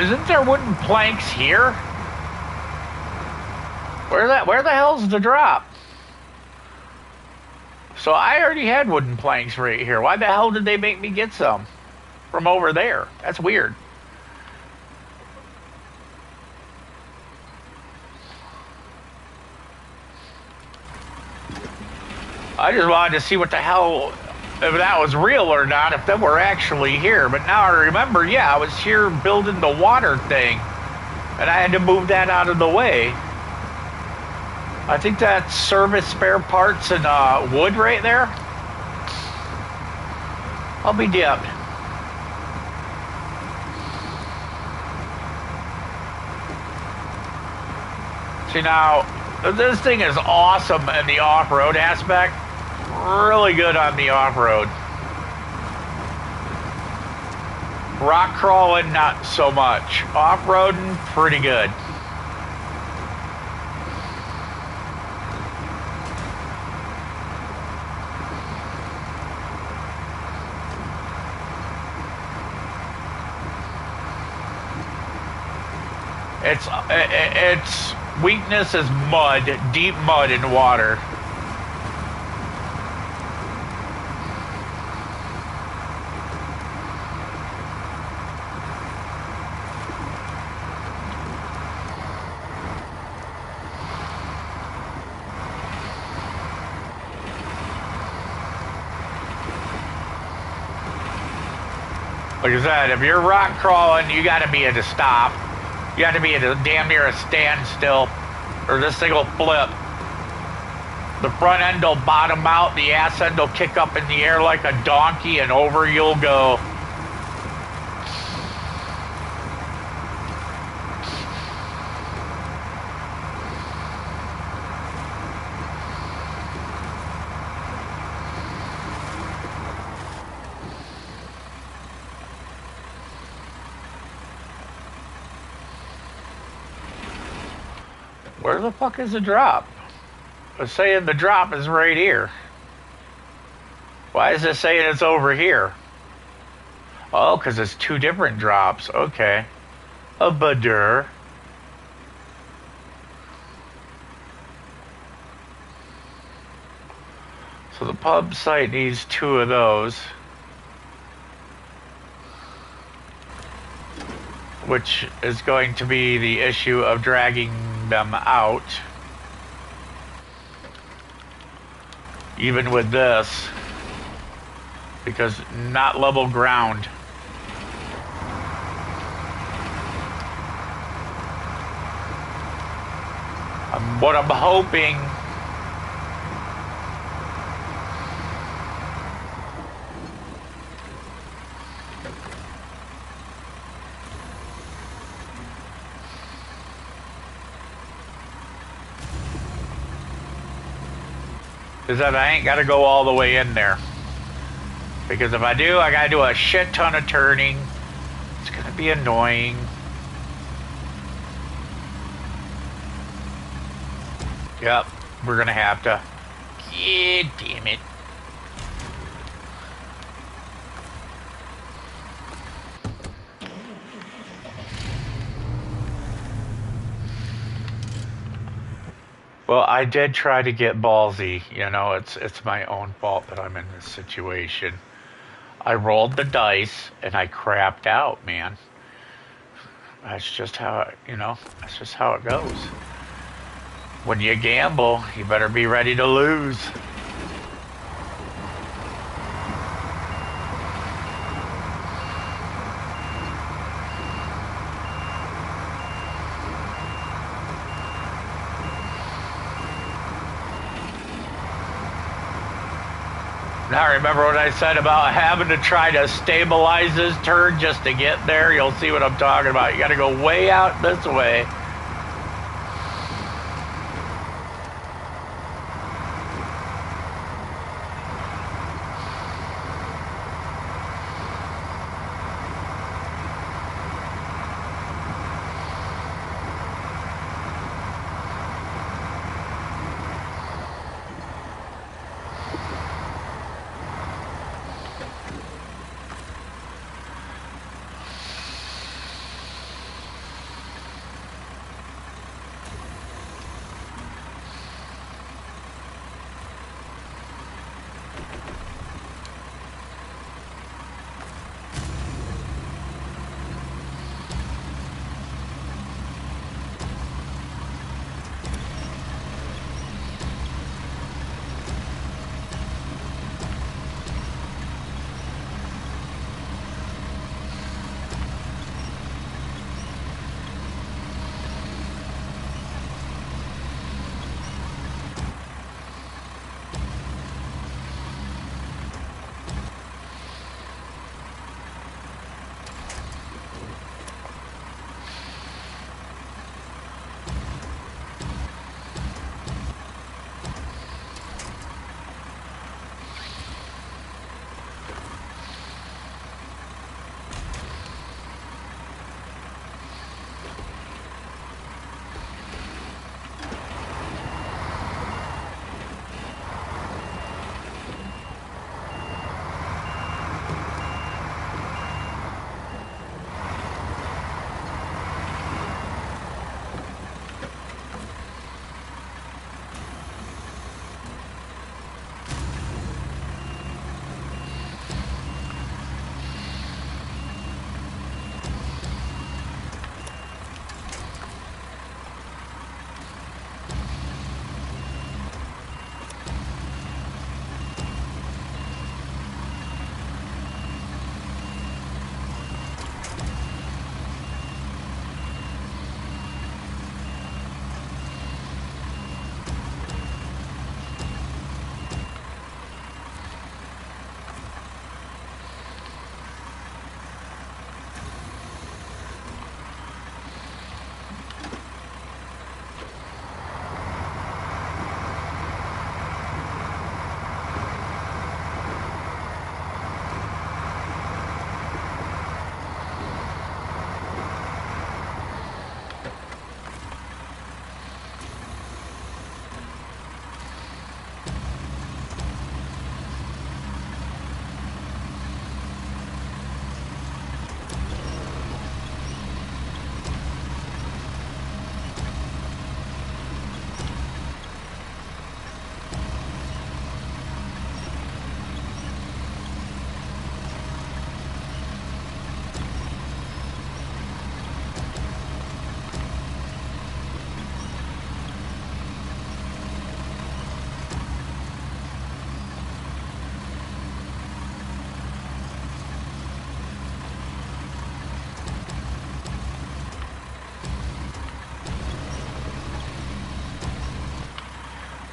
Isn't there wooden planks here? Where the hell's the drop? So I already had wooden planks right here. Why the hell did they make me get some from over there? That's weird. I just wanted to see what the hell, if that was real or not, if they were actually here. But now I remember, yeah, I was here building the water thing, and I had to move that out of the way. I think that's service spare parts and wood right there. I'll be damned. See now, this thing is awesome in the off-road aspect. Really good on the off-road. Rock crawling, not so much. Off-roading, pretty good. Its weakness is mud, deep mud and water. Like I said, if you're rock crawling, you got to be at a stop. You got to be at a damn near a standstill, or this thing will flip. The front end will bottom out, the ass end will kick up in the air like a donkey, and over you'll go. Where the fuck is the drop? It's saying the drop is right here. Why is it saying it's over here? Oh, because it's two different drops. Okay. A budur. So the pub site needs two of those. Which is going to be the issue of dragging them out. Even with this. Because not level ground. What I'm hoping is that I ain't got to go all the way in there. Because if I do, I got to do a shit ton of turning. It's going to be annoying. Yep, we're going to have to. Yeah, damn it. Well, I did try to get ballsy. You know, it's my own fault that I'm in this situation. I rolled the dice and I crapped out, man. That's just how it, that's just how it goes. When you gamble, you better be ready to lose. Now remember what I said about having to try to stabilize this turn just to get there? You'll see what I'm talking about. You got to go way out this way.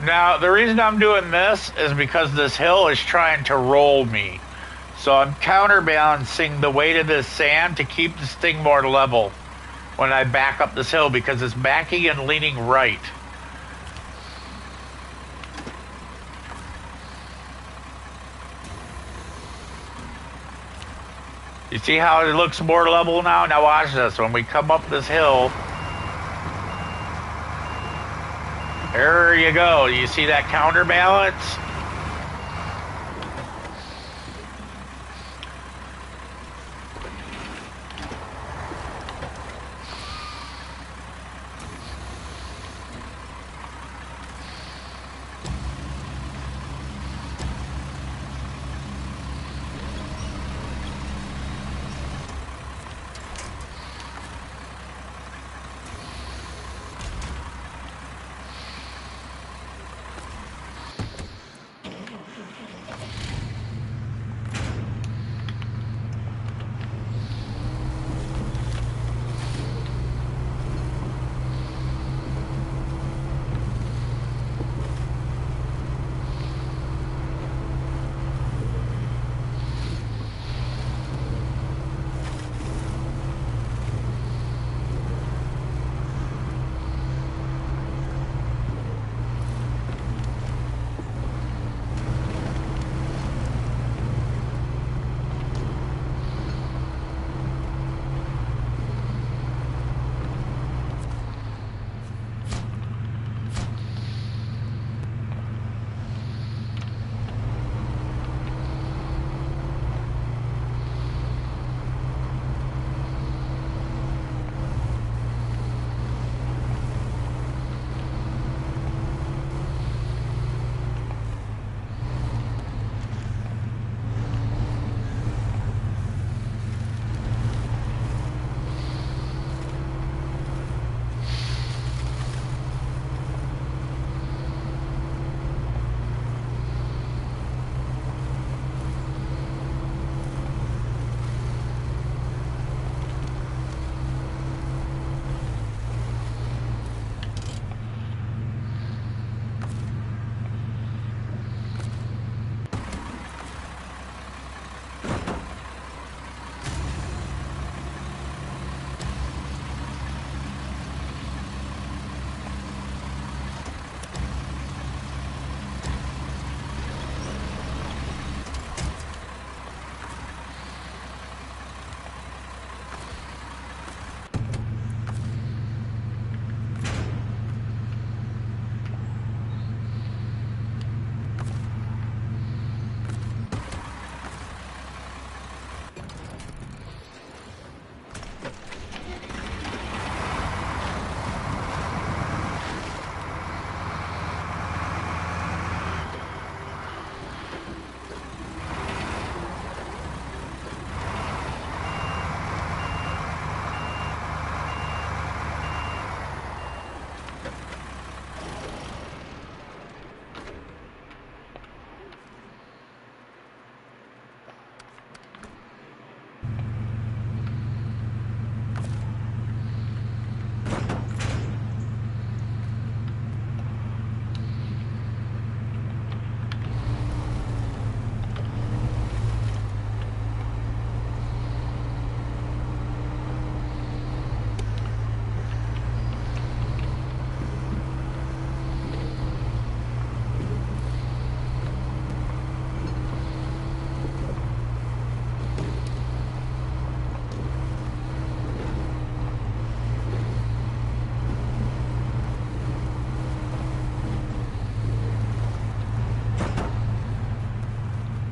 Now, the reason I'm doing this is because this hill is trying to roll me. So I'm counterbalancing the weight of this sand to keep this thing more level when I back up this hill because it's backing and leaning right. You see how it looks more level now? Now watch this. When we come up this hill, there you go. You see that counterbalance?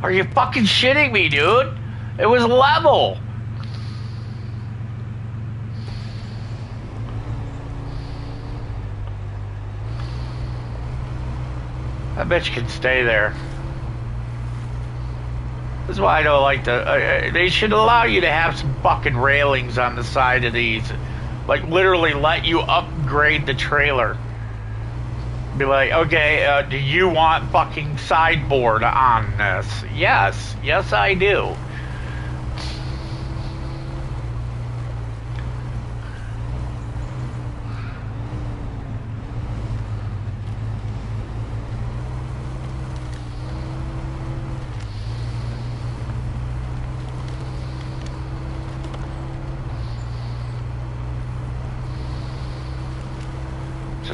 Are you fucking shitting me, dude? It was level. That bitch can stay there. This is why I don't like the... they should allow you to have some fucking railings on the side of these. Like, literally let you upgrade the trailer. Be like, okay, do you want fucking sideboard on this? Yes. Yes, I do.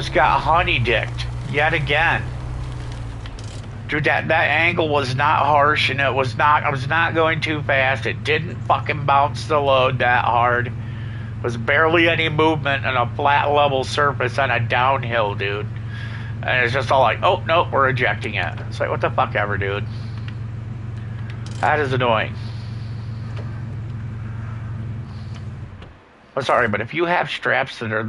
just got honey-dicked yet again. Dude, that angle was not harsh, and I was not going too fast. It didn't fucking bounce the load that hard. It was barely any movement on a flat level surface on a downhill, dude. And it's just all like, oh, nope, we're ejecting it. It's like, what the fuck ever, dude. That is annoying. I'm sorry, but if you have straps that are...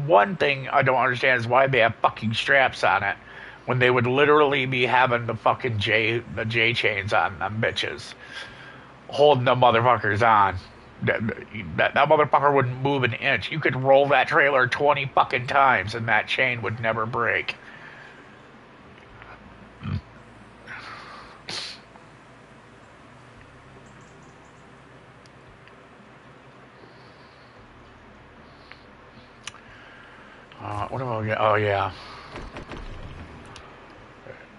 one thing I don't understand is why they have fucking straps on it when they would literally be having the fucking J chains on them bitches, holding the motherfuckers on. That motherfucker wouldn't move an inch. You could roll that trailer 20 fucking times and that chain would never break. What am I? Oh yeah.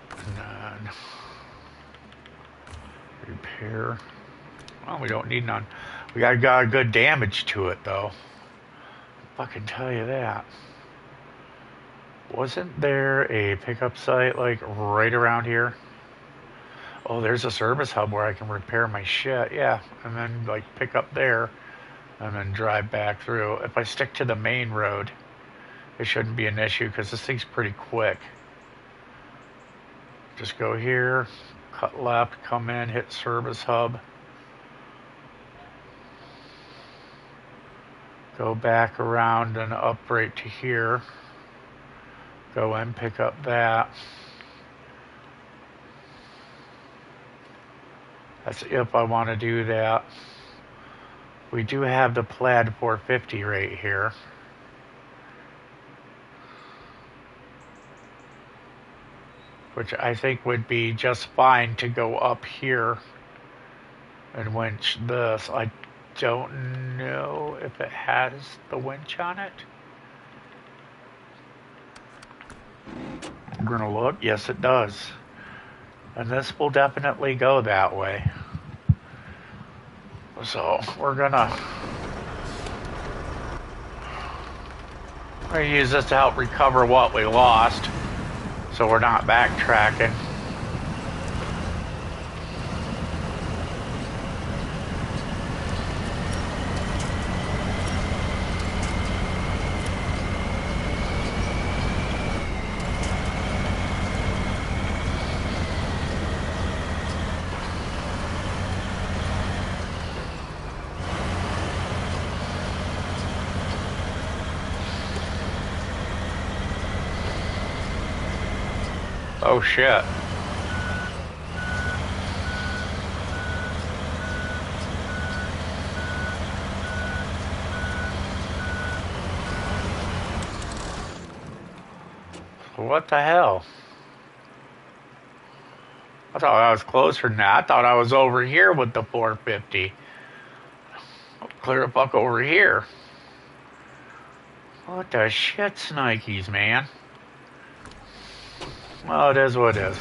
And then repair. Well, we don't need none. We got good damage to it though. I can tell you that. Wasn't there a pickup site like right around here? Oh, there's a service hub where I can repair my shit. Yeah, and then like pick up there and then drive back through. If I stick to the main road, it shouldn't be an issue because this thing's pretty quick. Just go here, cut left, come in, hit service hub. Go back around and up right to here. Go in, pick up that. That's if I want to do that. We do have the Plaid 450 right here. Which I think would be just fine to go up here and winch this. I don't know if it has the winch on it. I'm gonna look. Yes, it does. And this will definitely go that way. So we're gonna use this to help recover what we lost, so we're not backtracking. Oh shit. What the hell? I thought I was closer than that. I thought I was over here with the 450. Clear the fuck over here. What the shit, Snikes, man? Well, it is what it is.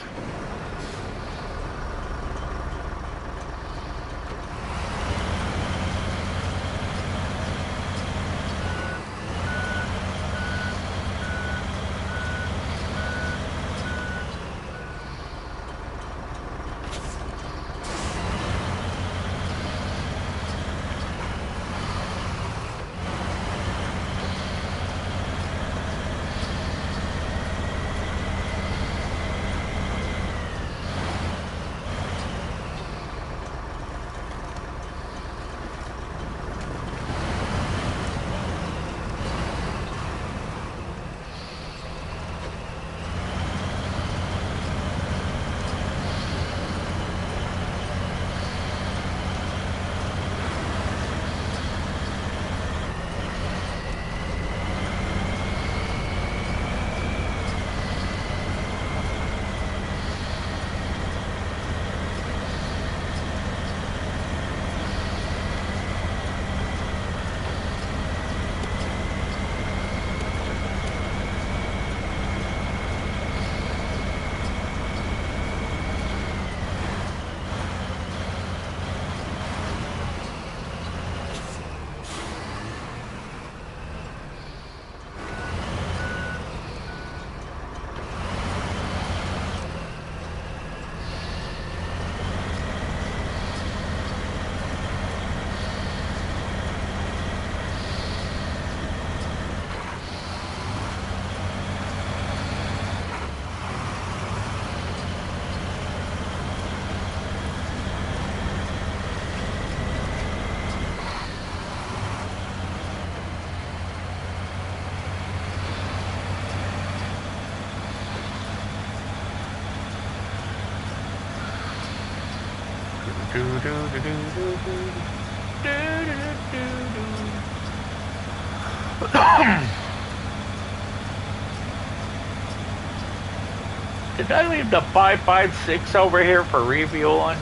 Did I leave the 5.56 over here for refueling?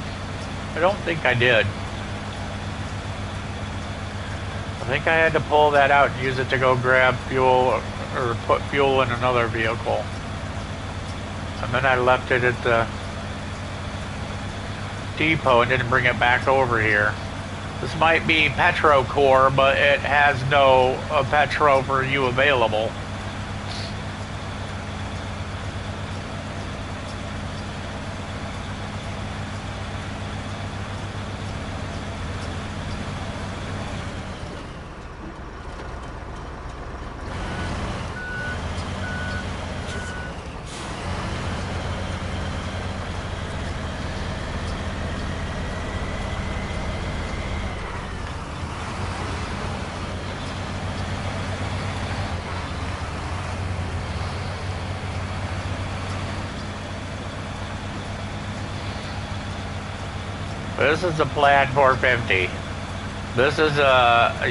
I don't think I did. I think I had to pull that out and use it to go grab fuel or put fuel in another vehicle. And then I left it at the depot and didn't bring it back over here. This might be PetroCore, but it has no Petro for you available. This is a Plaid 450. This is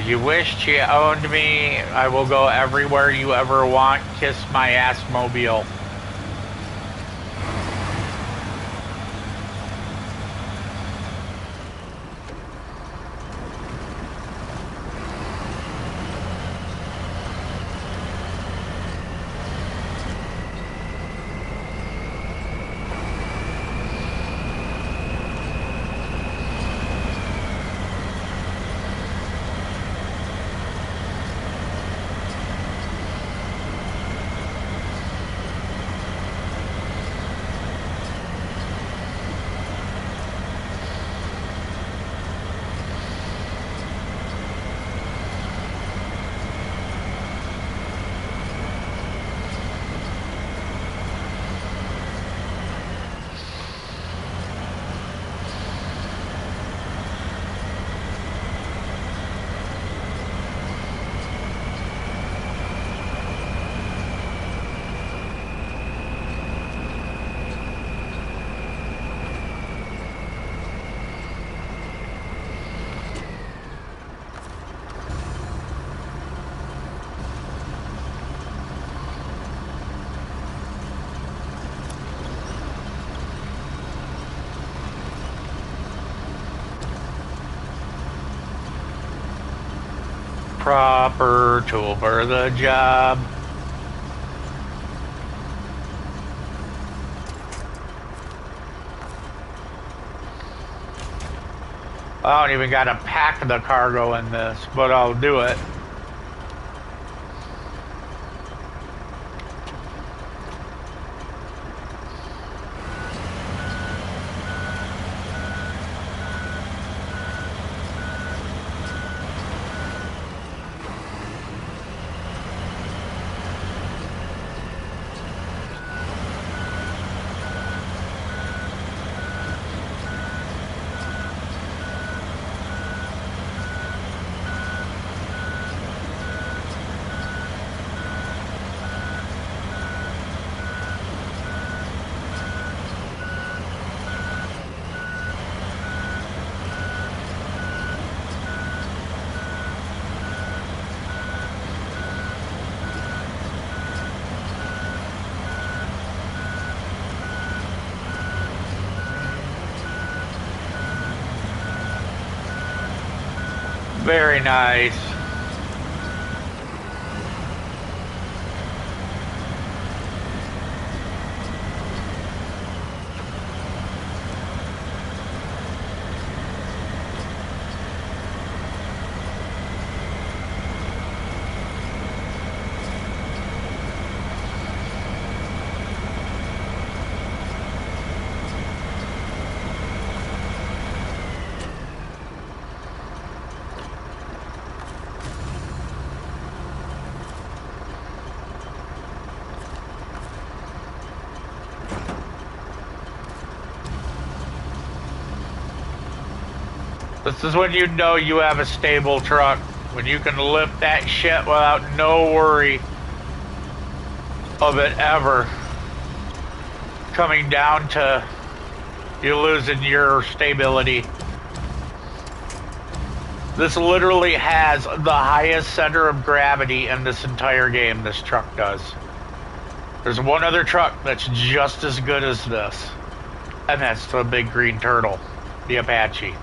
you wished you owned me. I will go everywhere you ever want. Kiss my ass mobile. Proper tool for the job. I don't even gotta pack the cargo in this, but I'll do it. Very nice. This is when you know you have a stable truck. When you can lift that shit without no worry of it ever coming down to You're losing your stability. This literally has the highest center of gravity in this entire game, this truck does. There's one other truck that's just as good as this. And that's the big green turtle, the Apache.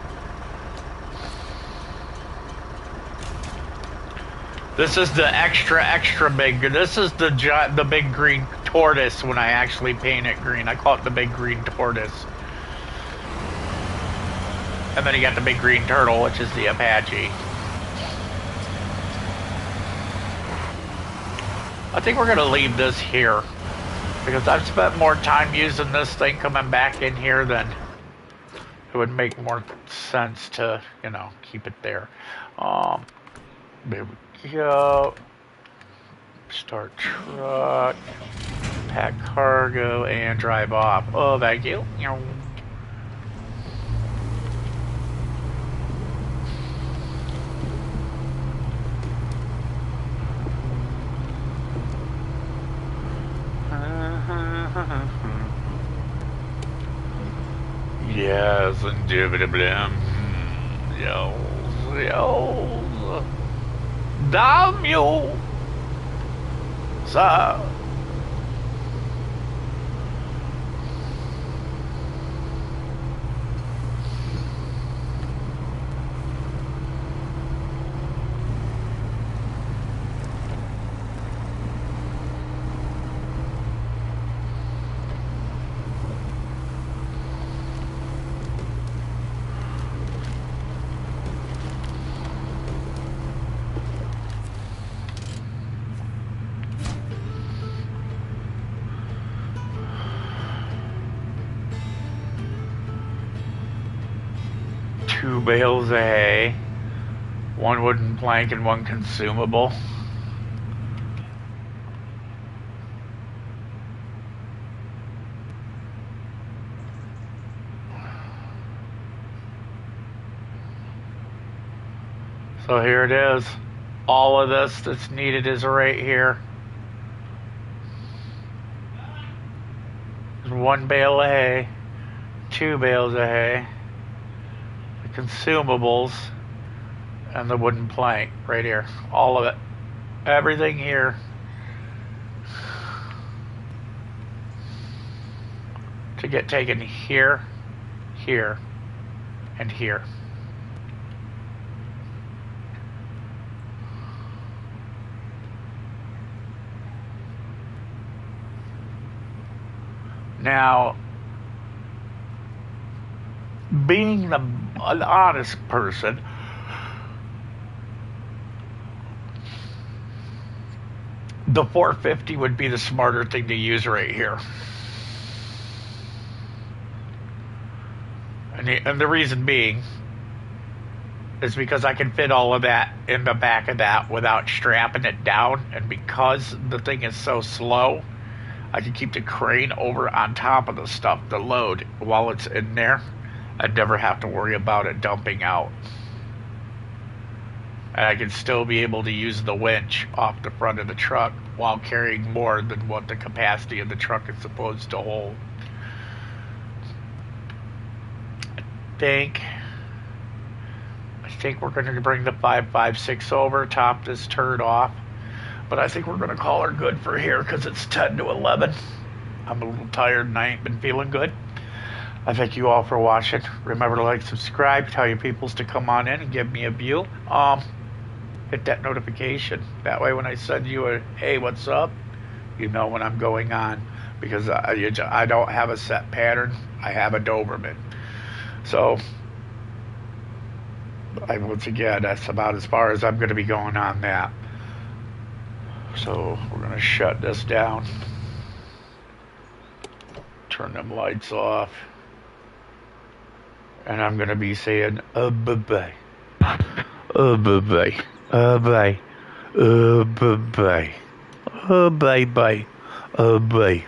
This is the extra big. This is the big green tortoise when I actually paint it green. I call it the big green tortoise. And then you got the big green turtle, which is the Apache. I think we're going to leave this here. Because I've spent more time using this thing coming back in here than it would make more sense to, you know, keep it there. There we go. Start truck. Pack cargo and drive off. Oh, thank you. Yes, indubitably. Yes. Damn you, sir. Two bales of hay, one wooden plank, and one consumable. So here it is. All of this that's needed is right here. There's one bale of hay, two bales of hay, consumables, and the wooden plank right here. All of it. Everything here. To get taken here, here, and here. Now, being an honest person, the 450 would be the smarter thing to use right here. And the reason being is because I can fit all of that in the back of that without strapping it down, and because the thing is so slow, I can keep the crane over on top of the stuff to load while it's in there. I'd never have to worry about it dumping out. And I can still be able to use the winch off the front of the truck while carrying more than what the capacity of the truck is supposed to hold. I think we're going to bring the 556 over, top this turd off. But I think we're going to call her good for here because it's 10 to 11. I'm a little tired and I ain't been feeling good. I thank you all for watching. Remember to like, subscribe, tell your peoples to come on in and give me a view. Hit that notification. That way when I send you a, hey, what's up? You know when I'm going on. Because I don't have a set pattern. I have a Doberman. So, once again, that's about as far as I'm going to be going on that. So, we're going to shut this down. Turn them lights off. And I'm going to be saying, bye-bye. Bye-bye. Bye. Bye-bye. Bye-bye. Bye.